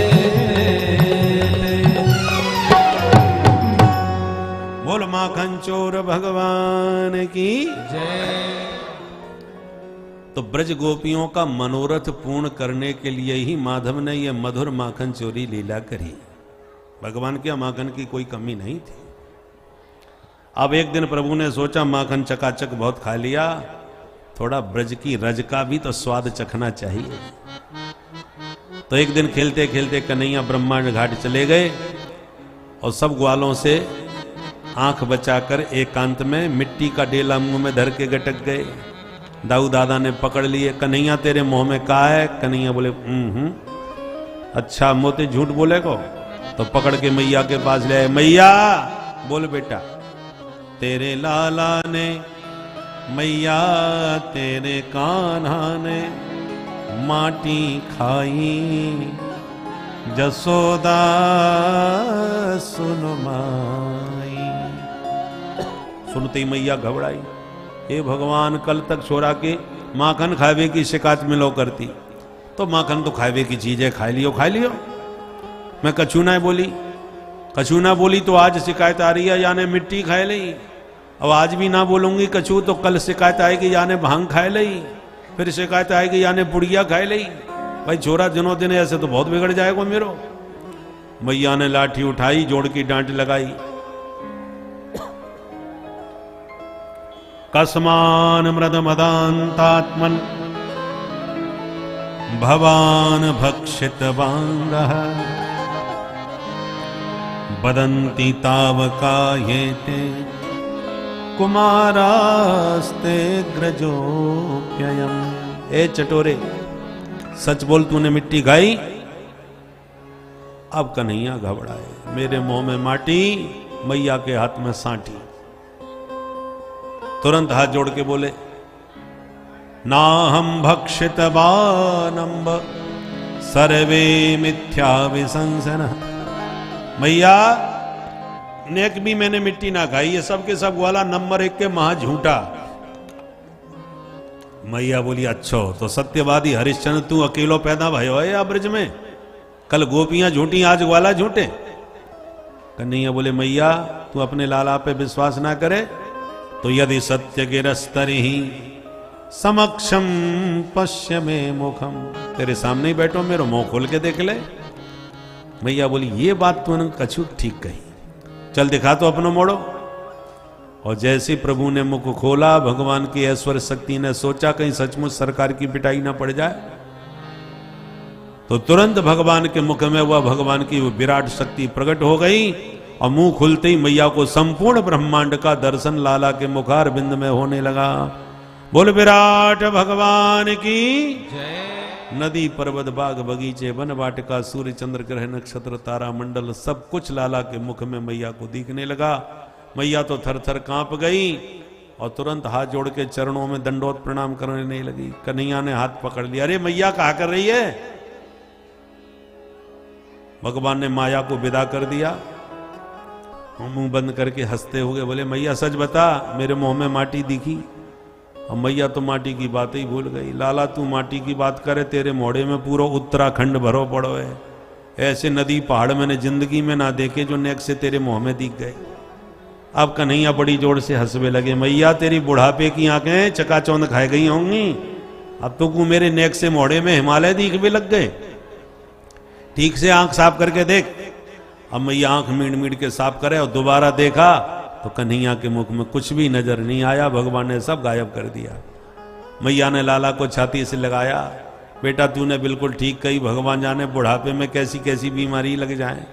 बोल माखन चोर भगवान की। जय। तो ब्रज गोपियों का मनोरथ पूर्ण करने के लिए ही माधव ने यह मधुर माखन चोरी लीला करी। भगवान के माखन की कोई कमी नहीं थी। अब एक दिन प्रभु ने सोचा माखन चकाचक बहुत खा लिया, थोड़ा ब्रज की रज का भी तो स्वाद चखना चाहिए। तो एक दिन खेलते खेलते कन्हैया ब्रह्मांड घाट चले गए और सब ग्वालों से आंख बचाकर एकांत में मिट्टी का डेला मुंह में धर के गटक गए। दाऊ दादा ने पकड़ लिए, कन्हैया तेरे मुंह में का है? कन्हैया बोले अच्छा मोते झूठ बोले को। तो पकड़ के मैया के पास ले आए। मैया बोल बेटा, तेरे लाला ने मैया तेरे कान्हा ने माटी खाई, जसोदा सुन माई। सुनते ही मैया घबराई, हे भगवान कल तक छोरा के माखन खावे की शिकायत मिलो करती, तो माखन तो खावे की चीज है, खा लियो। मैं कछू ना बोली, कछू ना बोली तो आज शिकायत आ रही है याने मिट्टी खाए ली। अब आज भी ना बोलूंगी कछू तो कल शिकायत आएगी याने भांग खाए ली, फिर शिकायत आएगी याने पुड़िया खाए ली। भाई छोरा दिनों दिन ऐसे तो बहुत बिगड़ जाएगा मेरो। मैया ने लाठी उठाई, जोड़ की डांट लगाई। कस्मान मृद मदान्तात्मन भवान भक्षित बांगः, बदन्ति तावका येते कुमारास्ते ग्रजोप्ययम्। ए चटोरे, सच बोल तूने मिट्टी खाई? अब कन्हैया घबराए, मेरे मुंह में माटी, मैया के हाथ में सांटी। तुरंत हाथ जोड़ के बोले, ना हम भक्षित बानम्ब सर्वे मिथ्या विशंसन। मैया नेक भी मैंने मिट्टी ना खाई, ये सब के सब वाला नंबर 1 के महा झूठा। मैया बोली अच्छो तो सत्यवादी हरिश्चंद्र तू अकेलो पैदा भयो है या ब्रज में? कल गोपियां झूठी आज ग्वाला झूठे। कन्हैया बोले मैया तू अपने लाला पे विश्वास ना करे तो यदि सत्य गिरस्तरी समक्षम पश्य में मुखम, तेरे सामने ही बैठो, मेरा मुंह खोल के देख ले। मैया बोली ये बात तूने कछु ठीक कही, चल दिखा तो अपनो मोड़ो। और जैसे प्रभु ने मुख खोला, भगवान की ऐश्वर्य शक्ति ने सोचा कहीं सचमुच सरकार की पिटाई ना पड़ जाए, तो तुरंत भगवान के मुख में वह भगवान की विराट शक्ति प्रकट हो गई और मुंह खुलते ही मैया को संपूर्ण ब्रह्मांड का दर्शन लाला के मुखार बिंद में होने लगा। बोल विराट भगवान की जय। नदी पर्वत बाग बगीचे वन वाटिका सूर्य चंद्र ग्रह नक्षत्र तारा मंडल सब कुछ लाला के मुख में मैया को दिखने लगा। मैया तो थर थर कांप गई और तुरंत हाथ जोड़ के चरणों में दंडोत प्रणाम करने लगी। कन्हैया ने हाथ पकड़ लिया, अरे मैया कहा कर रही है। भगवान ने माया को विदा कर दिया। मुंह बंद करके हंसते हुए बोले, मैया सच बता, मेरे मुंह में माटी दिखी? और मैया तो माटी की बात ही भूल गई। लाला तू माटी की बात करे, तेरे मोड़े में पूरा उत्तराखंड भरो पड़ो है। ऐसे नदी पहाड़ मैंने जिंदगी में ना देखे जो नेक से तेरे मुंह में दिख गए। अब कन्हैया बड़ी जोर से हंसने लगे, मैया तेरी बुढ़ापे की आंखें चकाचौंध खाई गई होंगी, अब तो तू मेरे नेक से मोड़े में हिमालय दिखने लग गए, ठीक से आंख साफ करके देख। अब मैया आंख मीड़ मीड़ के साफ करे और दोबारा देखा तो कन्हैया के मुख में कुछ भी नजर नहीं आया। भगवान ने सब गायब कर दिया। मैया ने लाला को छाती से लगाया, बेटा तूने बिल्कुल ठीक कही, भगवान जाने बुढ़ापे में कैसी कैसी बीमारी लग जाए।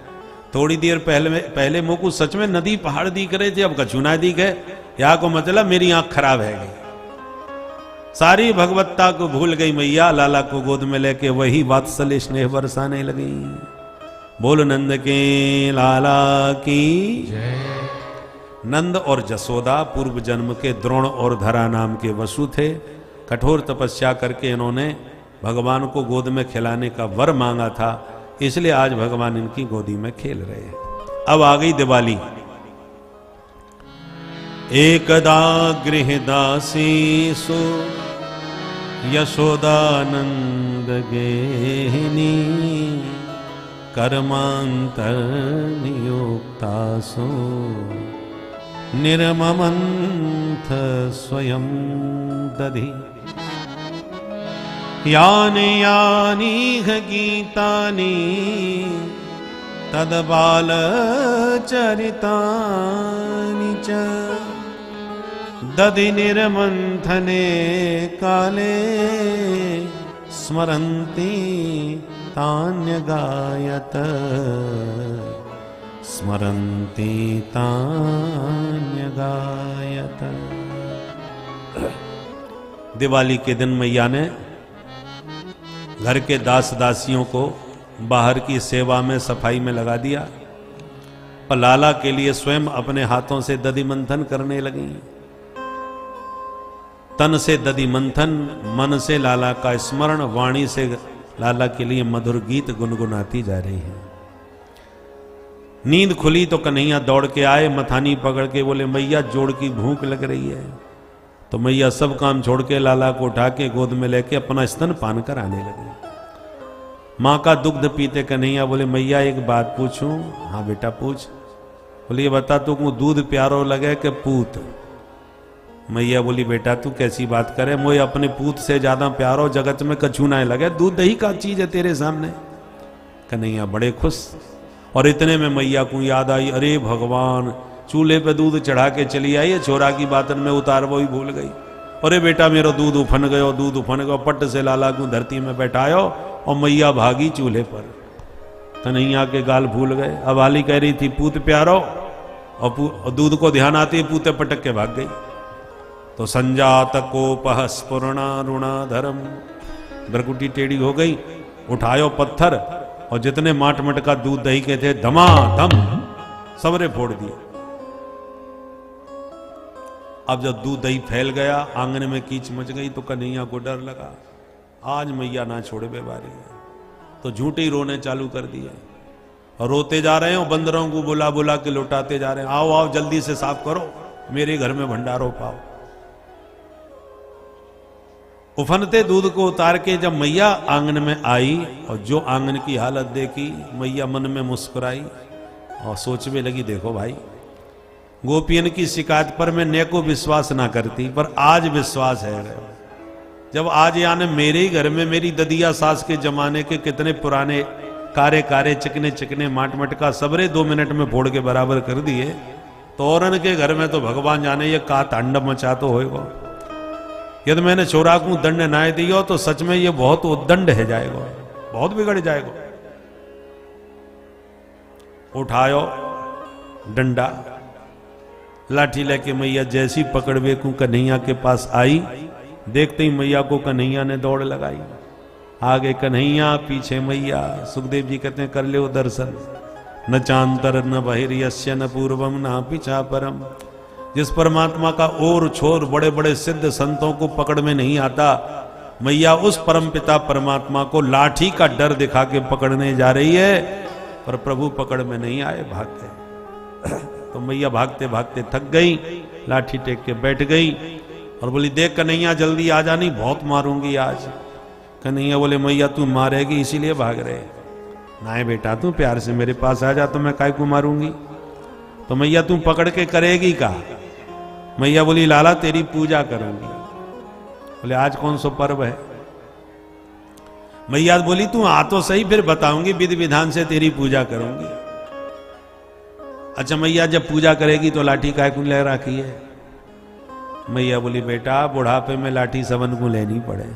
थोड़ी देर पहले मुंह को सच में नदी पहाड़ दिख रहे थे, अब कछु ना दिखे। यहाँ को मतलब मेरी आंख खराब है गई। सारी भगवत्ता को भूल गई मैया। लाला को गोद में लेके वही वात्सल्य स्नेह बरसाने लगी। बोल नंद के लाला की जय। नंद और जसोदा पूर्व जन्म के द्रोण और धरा नाम के वसु थे। कठोर तपस्या करके इन्होंने भगवान को गोद में खिलाने का वर मांगा था, इसलिए आज भगवान इनकी गोदी में खेल रहे हैं। अब आ गई दिवाली। एकदा गृहदासीसु यशोदानंद गेहिनी कर्मांतर नियुक्तासु निर्ममंथ स्वयं दधि यानि यानि गीतानि तद्बाल चरितानि च दधि निर्मंथने काले स्मरन्ति तान्यगायत स्मरन्ति तान्यगायत। दिवाली के दिन मैया ने घर के दास दासियों को बाहर की सेवा में सफाई में लगा दिया, पर लाला के लिए स्वयं अपने हाथों से दधि मंथन करने लगी। तन से दधि मंथन, मन से लाला का स्मरण, वाणी से लाला के लिए मधुर गीत गुनगुनाती जा रही है। नींद खुली तो कन्हैया दौड़ के आए, मथानी पकड़ के बोले, मैया जोड़ की भूख लग रही है। तो मैया सब काम छोड़ के लाला को उठा के गोद में लेके अपना स्तन पान कर आने लगे। माँ का दुग्ध पीते कन्हैया बोले, मैया एक बात पूछूं? हाँ बेटा पूछ। बोले ये बता तुमको दूध प्यारो लगे कि पूत? मैया बोली, बेटा तू कैसी बात करे, मुझे अपने पूत से ज्यादा प्यारो जगत में कछू ना लगे, दूध दही का चीज है तेरे सामने। कन्हैया बड़े खुश। और इतने में मैया को याद आई, अरे भगवान चूल्हे पे दूध चढ़ा के चली आई, छोरा की बातन में उतार वो ही भूल गई। अरे बेटा मेरा दूध उफन गयो, दूध उफन गयो। पट से लाला को धरती में बैठायो और मैया भागी चूल्हे पर। कन्हैया के गाल भूल गए। अब वाली कह रही थी पूत प्यारो, और दूध को ध्यान आते पूते पटक के भाग गई। तो संजात कोपह स्फुरणा रुणा धर्म, भ्रकुटी टेढ़ी हो गई। उठायो पत्थर और जितने माट मटका दूध दही के थे धमाधम सबरे फोड़ दिए। अब जब दूध दही फैल गया, आंगन में कीच मच गई, तो कन्हैया को डर लगा, आज मैया ना छोड़े बेबारी है। तो झूठे ही रोने चालू कर दिए और रोते जा रहे हैं और बंदरों को बुला बुला के लौटाते जा रहे हैं, आओ आओ जल्दी से साफ करो, मेरे घर में भंडारो पाओ। उफनते दूध को उतार के जब मैया आंगन में आई और जो आंगन की हालत देखी, मैया मन में मुस्कुराई और सोचने लगी, देखो भाई गोपियन की शिकायत पर मैं ने को विश्वास ना करती, पर आज विश्वास है। जब आज यानी मेरे ही घर में मेरी ददिया सास के जमाने के कितने पुराने कारे कारे चिकने चिकने माट मटका सबरे 2 मिनट में फोड़ के बराबर कर दिए, तो औरन के घर में तो भगवान जाने ये का तांडव मचा तो होएगा। यदि मैंने छोरा को दंड ना दियो तो सच में ये बहुत उद्दंड है जाएगा, बहुत बिगड़ जाएगा। उठायो डंडा, लाठी लेके मैया जैसी पकड़वे को कन्हैया के पास आई, देखते ही मैया को कन्हैया ने दौड़ लगाई। आगे कन्हैया पीछे मैया। सुखदेव जी कहते हैं कर ले दर्शन। न चांतर न बहिर्यस्य न पूर्वम न पिछा परम। जिस परमात्मा का और छोर बड़े बड़े सिद्ध संतों को पकड़ में नहीं आता, मैया उस परमपिता परमात्मा को लाठी का डर दिखा के पकड़ने जा रही है, पर प्रभु पकड़ में नहीं आए, भाग गए। तो मैया भागते भागते थक गई, लाठी टेक के बैठ गई और बोली, देख कन्हैया जल्दी आ जानी, बहुत मारूंगी आज। कन्हैया बोले, मैया तू मारेगी इसीलिए भाग रहे। ना बेटा तू प्यार से मेरे पास आ जा, तो मैं काय को मारूंगी। तो मैया तू पकड़ के करेगी का? मैया बोली, लाला तेरी पूजा करूंगी। बोले, आज कौन सा पर्व है? मैया बोली, तू आ तो सही, फिर बताऊंगी विधि विधान से तेरी पूजा करूंगी। अच्छा मैया जब पूजा करेगी तो लाठी काय को ले रखी है? मैया बोली, बेटा बुढ़ापे में लाठी सबन को लेनी पड़े।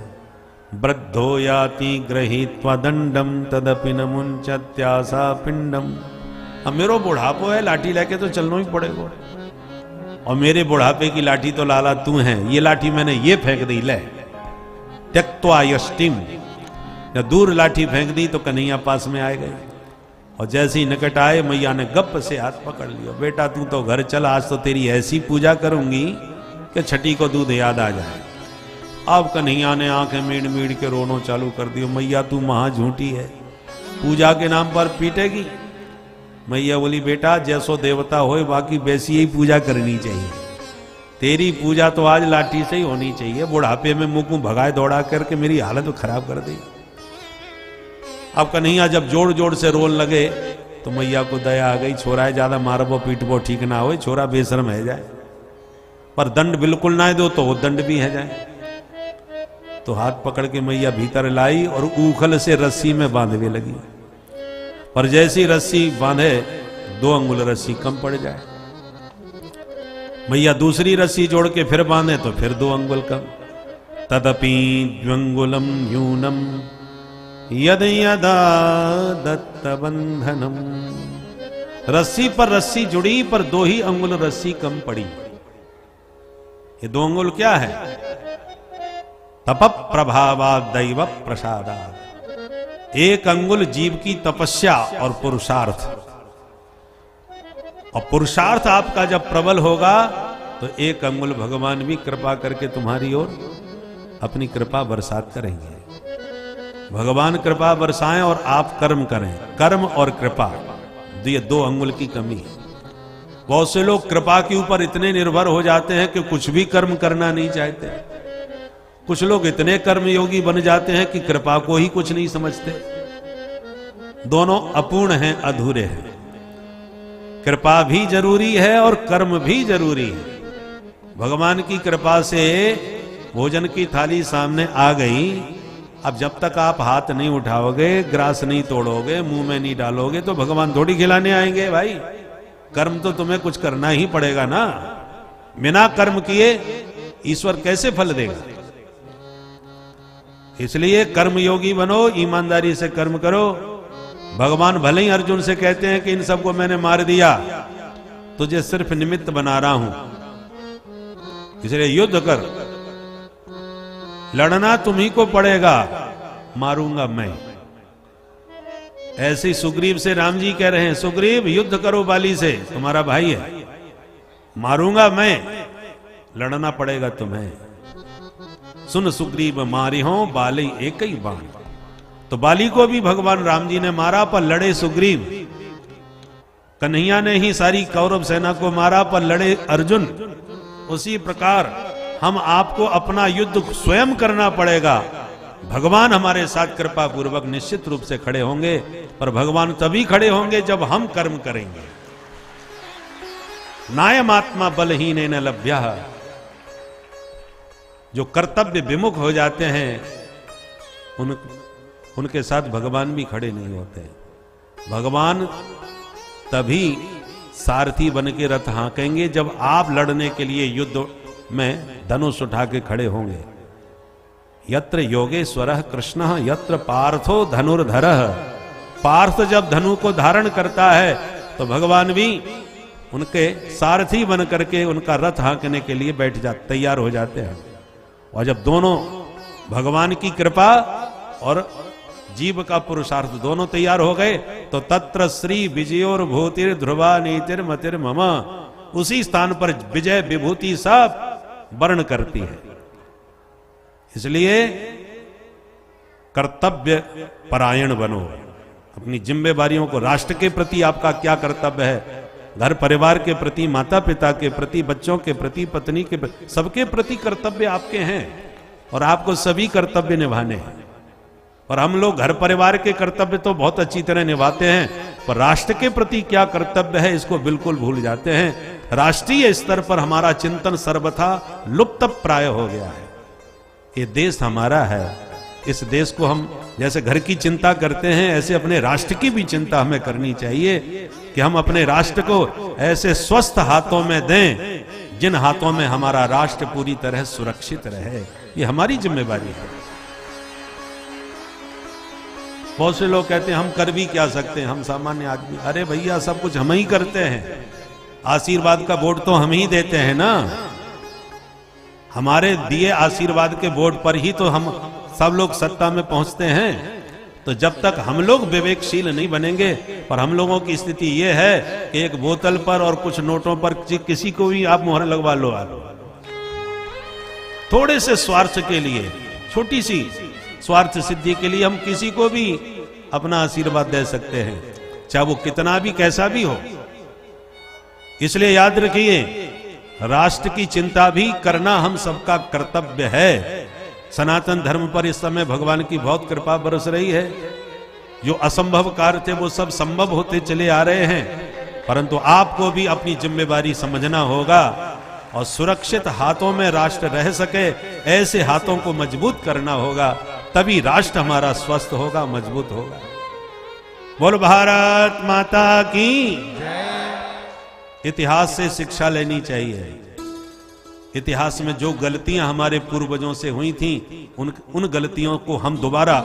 वृद्धो याति गृहीत्वा दंडम तदपि न मुंचत्यासा पिंडम। अब मेरो बुढ़ापो है, लाठी लेके तो चलना ही पड़ेगा। और मेरे बुढ़ापे की लाठी तो लाला तू है। ये लाठी मैंने ये फेंक दी, ले त्यक्त्वा यष्टिम। जब दूर लाठी फेंक दी तो कन्हैया पास में आए गए, और जैसे ही निकट आए मैया ने गप से हाथ पकड़ लिया। बेटा तू तो घर चल, आज तो तेरी ऐसी पूजा करूंगी कि छठी को दूध याद आ जाए। अब कन्हैया ने आंखें मीड़ मीड़ के रोनो चालू कर दियो। मैया तू महा झूठी है, पूजा के नाम पर पीटेगी। मैया बोली, बेटा जैसो देवता होए बाकी वैसी ही पूजा करनी चाहिए। तेरी पूजा तो आज लाठी से ही होनी चाहिए। बुढ़ापे में मुंह को भगाए दौड़ा करके मेरी हालत खराब कर दी। अब कन्हैया जब जोड़ जोड़ से रोन लगे तो मैया को दया आ गई। छोरा है, ज्यादा मारबो पीटबो ठीक ना हो, छोरा बेशरम है जाए, पर दंड बिल्कुल ना दो तो वो दंड भी है जाए। तो हाथ पकड़ के मैया भीतर लाई और ऊखल से रस्सी में बांधने लगी। पर जैसी रस्सी बांधे 2 अंगुल रस्सी कम पड़ जाए। मैया दूसरी रस्सी जोड़ के फिर बांधे तो फिर 2 अंगुल कम। तदपि द्व्यंगुलम न्यूनम यद यदा दत्त बंधनम। रस्सी पर रस्सी जुड़ी पर 2 ही अंगुल रस्सी कम पड़ी। ये 2 अंगुल क्या है? तप प्रभावा दैव प्रसादा। 1 अंगुल जीव की तपस्या और पुरुषार्थ। और पुरुषार्थ आपका जब प्रबल होगा तो 1 अंगुल भगवान भी कृपा करके तुम्हारी ओर अपनी कृपा बरसात करेंगे। भगवान कृपा बरसाएं और आप कर्म करें। कर्म और कृपा, ये 2 अंगुल की कमी है। बहुत से लोग कृपा के ऊपर इतने निर्भर हो जाते हैं कि कुछ भी कर्म करना नहीं चाहते। कुछ लोग इतने कर्मयोगी बन जाते हैं कि कृपा को ही कुछ नहीं समझते। दोनों अपूर्ण हैं, अधूरे हैं। कृपा भी जरूरी है और कर्म भी जरूरी है। भगवान की कृपा से भोजन की थाली सामने आ गई। अब जब तक आप हाथ नहीं उठाओगे, ग्रास नहीं तोड़ोगे, मुंह में नहीं डालोगे तो भगवान थोड़ी खिलाने आएंगे भाई। कर्म तो तुम्हें कुछ करना ही पड़ेगा ना। बिना कर्म किए ईश्वर कैसे फल देगा? इसलिए कर्मयोगी बनो, ईमानदारी से कर्म करो। भगवान भले ही अर्जुन से कहते हैं कि इन सबको मैंने मार दिया, तुझे सिर्फ निमित्त बना रहा हूं, इसलिए युद्ध कर। लड़ना तुम्ही को पड़ेगा, मारूंगा मैं। ऐसे सुग्रीव से राम जी कह रहे हैं, सुग्रीव युद्ध करो बाली से, तुम्हारा भाई है, मारूंगा मैं, लड़ना पड़ेगा तुम्हें। सुन सुग्रीव मारी हो बाली एक ही बाण। तो बाली को भी भगवान राम जी ने मारा पर लड़े सुग्रीव। कन्हैया ने ही सारी कौरव सेना को मारा पर लड़े अर्जुन। उसी प्रकार हम आपको अपना युद्ध स्वयं करना पड़ेगा। भगवान हमारे साथ कृपा पूर्वक निश्चित रूप से खड़े होंगे, पर भगवान तभी खड़े होंगे जब हम कर्म करेंगे। नायमात्मा बलहीन न लभ्यः। जो कर्तव्य विमुख हो जाते हैं उनके साथ भगवान भी खड़े नहीं होते। भगवान तभी सारथी बन के रथ हाँकेंगे जब आप लड़ने के लिए युद्ध में धनुष उठा के खड़े होंगे। यत्र योगेश्वरः कृष्णः यत्र पार्थो धनुर्धरः। पार्थ जब धनु को धारण करता है तो भगवान भी उनके सारथी बन करके उनका रथ हाँकने के लिए तैयार हो जाते हैं। और जब दोनों भगवान की कृपा और जीव का पुरुषार्थ दोनों तैयार हो गए तो तत्र श्री विजयोर भूतिर ध्रुवा नीतिर मतिर मम, उसी स्थान पर विजय विभूति सब वर्ण करती है। इसलिए कर्तव्य परायण बनो, अपनी जिम्मेदारियों को, राष्ट्र के प्रति आपका क्या कर्तव्य है, घर परिवार के प्रति, माता पिता के प्रति, बच्चों के प्रति, पत्नी के प्रति, सबके प्रति कर्तव्य आपके हैं और आपको सभी कर्तव्य निभाने हैं। और हम लोग घर परिवार के कर्तव्य तो बहुत अच्छी तरह निभाते हैं, पर राष्ट्र के प्रति क्या कर्तव्य है इसको बिल्कुल भूल जाते हैं। राष्ट्रीय स्तर पर हमारा चिंतन सर्वथा लुप्त प्राय हो गया है। ये देश हमारा है, इस देश को हम जैसे घर की चिंता करते हैं ऐसे अपने राष्ट्र की भी चिंता हमें करनी चाहिए कि हम अपने राष्ट्र को ऐसे स्वस्थ हाथों में दें जिन हाथों में हमारा राष्ट्र पूरी तरह सुरक्षित रहे। ये हमारी जिम्मेदारी है। बहुत से लोग कहते हैं हम कर भी क्या सकते हैं, हम सामान्य आदमी। अरे भैया, सब कुछ हम ही करते हैं। आशीर्वाद का वोट तो हम ही देते हैं ना। हमारे दिए आशीर्वाद के वोट पर ही तो हम सब लोग सत्ता में पहुंचते हैं। तो जब तक हम लोग विवेकशील नहीं बनेंगे, और हम लोगों की स्थिति यह है कि एक बोतल पर और कुछ नोटों पर किसी को भी आप मोहर लगवा लो, थोड़े से स्वार्थ के लिए, छोटी सी स्वार्थ सिद्धि के लिए हम किसी को भी अपना आशीर्वाद दे सकते हैं, चाहे वो कितना भी कैसा भी हो। इसलिए याद रखिए, राष्ट्र की चिंता भी करना हम सबका कर्तव्य है। सनातन धर्म पर इस समय भगवान की बहुत कृपा बरस रही है। जो असंभव कार्य थे वो सब संभव होते चले आ रहे हैं, परंतु आपको भी अपनी जिम्मेदारी समझना होगा और सुरक्षित हाथों में राष्ट्र रह सके ऐसे हाथों को मजबूत करना होगा, तभी राष्ट्र हमारा स्वस्थ होगा, मजबूत होगा। बोल भारत माता की। इतिहास से शिक्षा लेनी चाहिए। इतिहास में जो गलतियां हमारे पूर्वजों से हुई थीं, उन गलतियों को हम दोबारा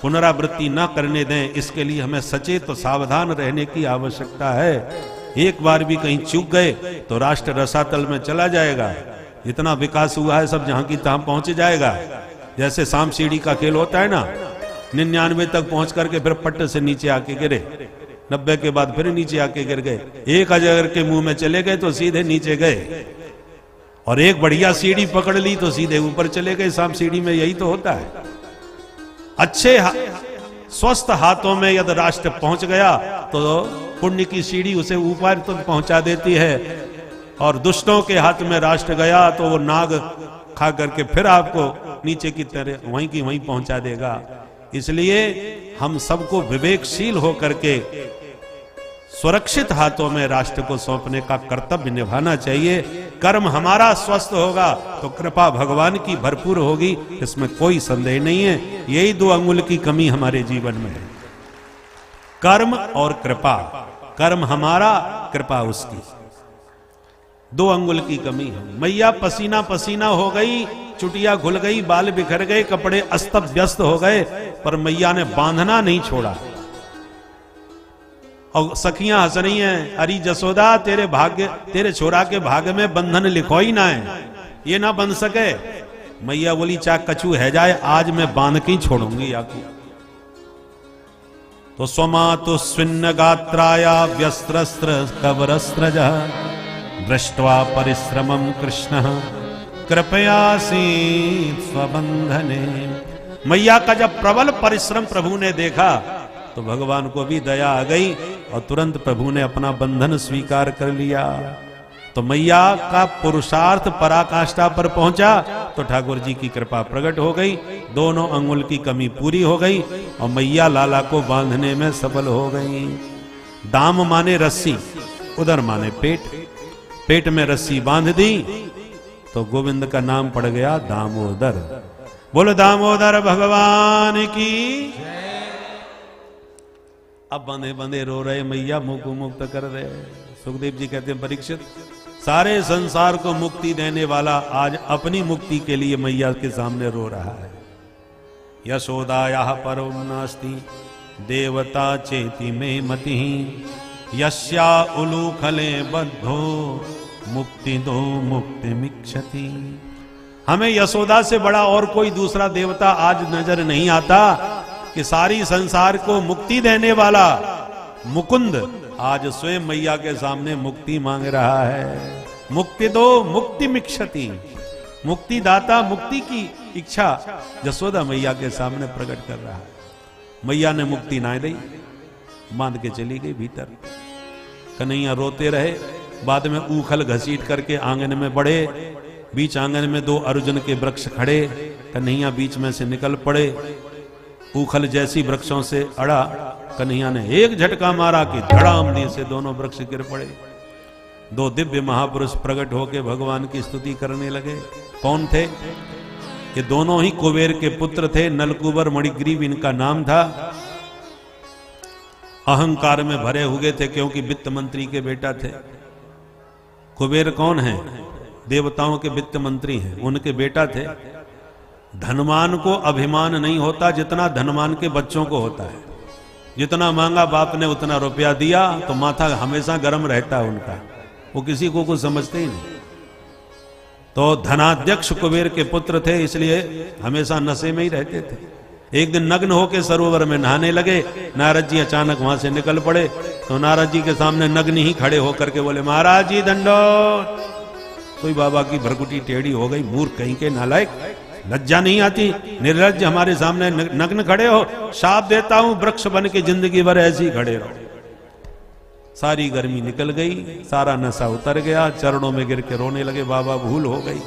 पुनरावृत्ति न करने दें, इसके लिए हमें सचेत और सावधान रहने की आवश्यकता है। एक बार भी कहीं चूक गए तो राष्ट्र रसातल में चला जाएगा। इतना विकास हुआ है, सब जहां की तहां पहुंच जाएगा। जैसे सांप सीढ़ी का खेल होता है ना, 99 तक पहुंच करके फिर पट्ट से नीचे आके गिरे, 90 के बाद फिर नीचे आके गिर गए। एक अजगर के मुंह में चले गए तो सीधे नीचे गए, और एक बढ़िया सीढ़ी पकड़ ली तो सीधे ऊपर चले गए। सांप सीढ़ी में यही तो होता है। अच्छे स्वस्थ हाथों में यदि राष्ट्र पहुंच गया तो पुण्य की सीढ़ी उसे ऊपर तो पहुंचा देती है, और दुष्टों के हाथ में राष्ट्र गया तो वो नाग खा करके फिर आपको नीचे की तरह वहीं की वहीं पहुंचा देगा। इसलिए हम सबको विवेकशील होकर के सुरक्षित हाथों में राष्ट्र को सौंपने का कर्तव्य निभाना चाहिए। कर्म हमारा स्वस्थ होगा तो कृपा भगवान की भरपूर होगी, इसमें कोई संदेह नहीं है। यही 2 अंगुल की कमी हमारे जीवन में है, कर्म और कृपा। कर्म हमारा, कृपा उसकी। 2 अंगुल की कमी है। मैया पसीना पसीना हो गई, चुटिया घुल गई, बाल बिखर गए, कपड़े अस्त व्यस्त हो गए, पर मैया ने बांधना नहीं छोड़ा। और सखियां हंस रही हैं, अरे जसोदा तेरे छोरा के भाग्य में बंधन लिखो ही ना है, ये ना बंध सके। मैया बोली चाहे कछू है जाए, आज मैं बांध के ही छोड़ूंगी आपको। तो स्वमा तो स्विन्न गात्राया व्यस्त्रस्त्र कवरस्त्रज दृष्ट्वा परिश्रमम कृष्ण कृपयासी स्वबंधने। मैया का जब प्रबल परिश्रम प्रभु ने देखा तो भगवान को भी दया आ गई और तुरंत प्रभु ने अपना बंधन स्वीकार कर लिया। तो मैया का पुरुषार्थ पराकाष्ठा पर पहुंचा तो ठाकुर जी की कृपा प्रकट हो गई, 2 अंगुल की कमी पूरी हो गई और मैया लाला को बांधने में सफल हो गई। दाम माने रस्सी, उदर माने पेट, पेट में रस्सी बांध दी तो गोविंद का नाम पड़ गया दामोदर। बोलो दामोदर भगवान की। अब बंधे बंधे रो रहे, मैया मुख मुक्त कर रहे। सुखदेव जी कहते हैं, परीक्षित, सारे संसार को मुक्ति देने वाला आज अपनी मुक्ति के लिए मैया के सामने रो रहा है। यशोदाया परम नास्ति देवता चेति में मति यस्या उलूखले बद्धो मुक्ति दो मुक्ति मिक्षति। हमें यशोदा से बड़ा और कोई दूसरा देवता आज नजर नहीं आता कि सारी संसार को मुक्ति देने वाला मुकुंद आज स्वयं मैया के सामने मुक्ति मांग रहा है। मुक्ति दो मुक्ति मिक्षति, मुक्ति दाता मुक्ति की इच्छा यशोदा मैया के सामने प्रकट कर रहा है। मैया ने मुक्ति ना दी, बांध के चली गई भीतर। कन्हैया रोते रहे। बाद में ऊखल घसीट करके आंगन में बढ़े। बीच आंगन में 2 अर्जुन के वृक्ष खड़े, कन्हैया बीच में से निकल पड़े। ऊखल जैसी वृक्षों से अड़ा, कन्हैया ने एक झटका मारा कि धड़ाम दी से दोनों वृक्ष गिर पड़े। 2 दिव्य महापुरुष प्रकट होकर भगवान की स्तुति करने लगे। कौन थे? ये दोनों ही कुबेर के पुत्र थे। नलकुबर मणिग्रीव इनका नाम था। अहंकार में भरे हुए थे क्योंकि वित्त मंत्री के बेटा थे। कुबेर कौन है? देवताओं के वित्त मंत्री हैं, उनके बेटा थे। धनवान को अभिमान नहीं होता जितना धनवान के बच्चों को होता है। जितना मांगा बाप ने उतना रुपया दिया तो माथा हमेशा गर्म रहता है उनका, वो किसी को कुछ समझते ही नहीं। तो धनाध्यक्ष कुबेर के पुत्र थे, इसलिए हमेशा नशे में ही रहते थे। एक दिन नग्न होकर सरोवर में नहाने लगे। नारद जी अचानक वहां से निकल पड़े तो नारद जी के सामने नग्न ही खड़े होकर के बोले, महाराज जी दंडोत। कोई बाबा की भरकुटी टेढ़ी हो गई, मूर्ख कहीं के नालायक, लज्जा नहीं आती, निर्लज्ज हमारे सामने नग्न खड़े हो। शाप देता हूं वृक्ष बन के जिंदगी भर ऐसे ही खड़े रहो। सारी गर्मी निकल गई, सारा नशा उतर गया, चरणों में गिर के रोने लगे, बाबा भूल हो गई।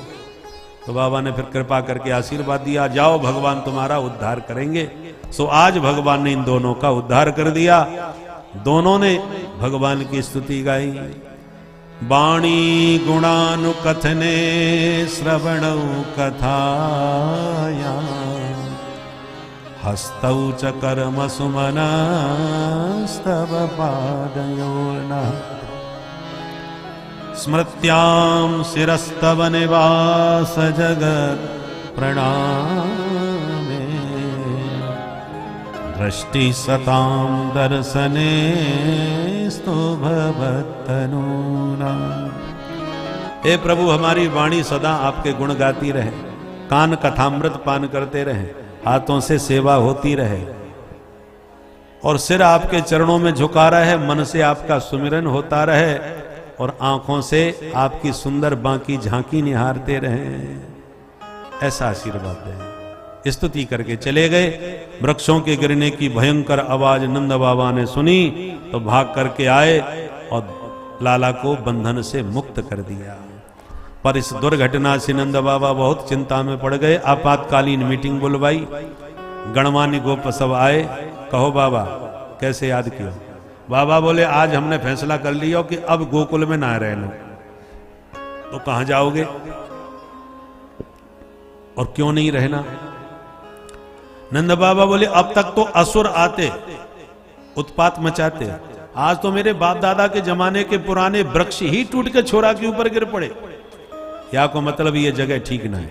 तो बाबा ने फिर कृपा करके आशीर्वाद दिया, जाओ भगवान तुम्हारा उद्धार करेंगे। सो आज भगवान ने इन दोनों का उद्धार कर दिया। दोनों ने भगवान की स्तुति गाई। वाणी गुणानुकथने श्रवणौ कथाया हस्तौ च कर्म सुमनस्तव पादयोर्नः स्मृत्यां शिरस्तव निवास जगत् प्रणामे दृष्टि सतां दर्शने स्तु भवत्तनूना। हे प्रभु, हमारी वाणी सदा आपके गुण गाती रहे, कान कथामृत पान करते रहे, हाथों से सेवा होती रहे और सिर आपके चरणों में झुका रहे, मन से आपका सुमिरन होता रहे और आंखों से आपकी सुंदर बांकी झांकी निहारते रहे। ऐसा आशीर्वाद दें। स्तुति करके चले गए। वृक्षों के गिरने की भयंकर आवाज नंद बाबा ने सुनी तो भाग करके आए और लाला को बंधन से मुक्त कर दिया। पर इस दुर्घटना से नंद बाबा बहुत चिंता में पड़ गए। आपातकालीन मीटिंग बुलवाई, गणमान्य गोप सब आए। कहो बाबा कैसे याद किया? बाबा बोले आज हमने फैसला कर लिया कि अब गोकुल में ना रहना। तो कहां जाओगे और क्यों नहीं रहना? नंद बाबा बोले अब तक तो असुर आते उत्पात मचाते, आज तो मेरे बाप दादा के जमाने के पुराने वृक्ष ही टूट के छोरा के ऊपर गिर पड़े। क्या को मतलब ये जगह ठीक ना है,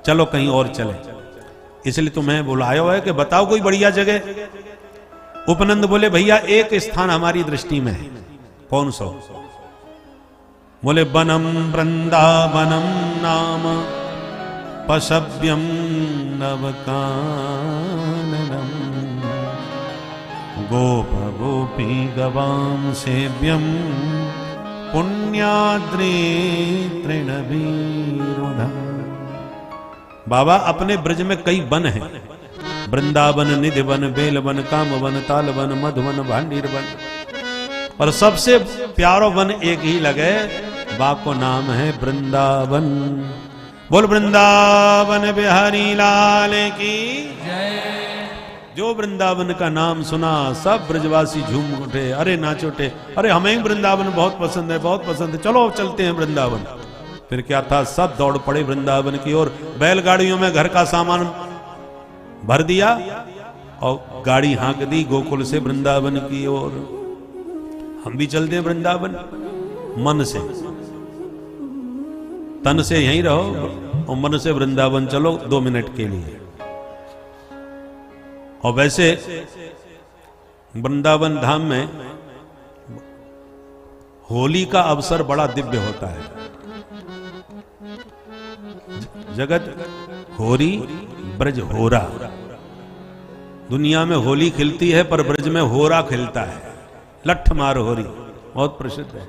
चलो कहीं और चले। इसलिए तुम्हें बुलाया हुआ है कि बताओ कोई बढ़िया जगह। उपनंद बोले भैया एक स्थान हमारी दृष्टि में है। कौन सा? बोले वनम वृंदावनम नाम पशव्यम नवकाननम गोप गोपी गवाम सेव्यम पुण्याद्रि तृणवीरुधम। बाबा अपने ब्रज में कई वन हैं, वृंदावन, निधि वन, बेल वन, काम वन, ताल वन, मधुवन, भांडीर वन, और सबसे प्यारो वन एक ही लगे, बाप को नाम है वृंदावन। बोल वृंदावन बिहारी लाल की जय। जो वृंदावन का नाम सुना सब ब्रजवासी झूम उठे, अरे नाच उठे, अरे हमें वृंदावन बहुत पसंद है, बहुत पसंद है, चलो चलते हैं वृंदावन। फिर क्या था, सब दौड़ पड़े वृंदावन की ओर। बैलगाड़ियों में घर का सामान भर दिया और गाड़ी हाँक दी गोकुल से वृंदावन की ओर। हम भी चलते हैं वृंदावन मन से, तन से यहीं रहो और मन से वृंदावन चलो 2 मिनट के लिए। और वैसे वृंदावन धाम में होली का अवसर बड़ा दिव्य होता है। जगत होरी ब्रज होरा, दुनिया में होली खिलती है पर ब्रज में होरा खिलता है, लठ मार होरी, बहुत प्रसिद्ध है।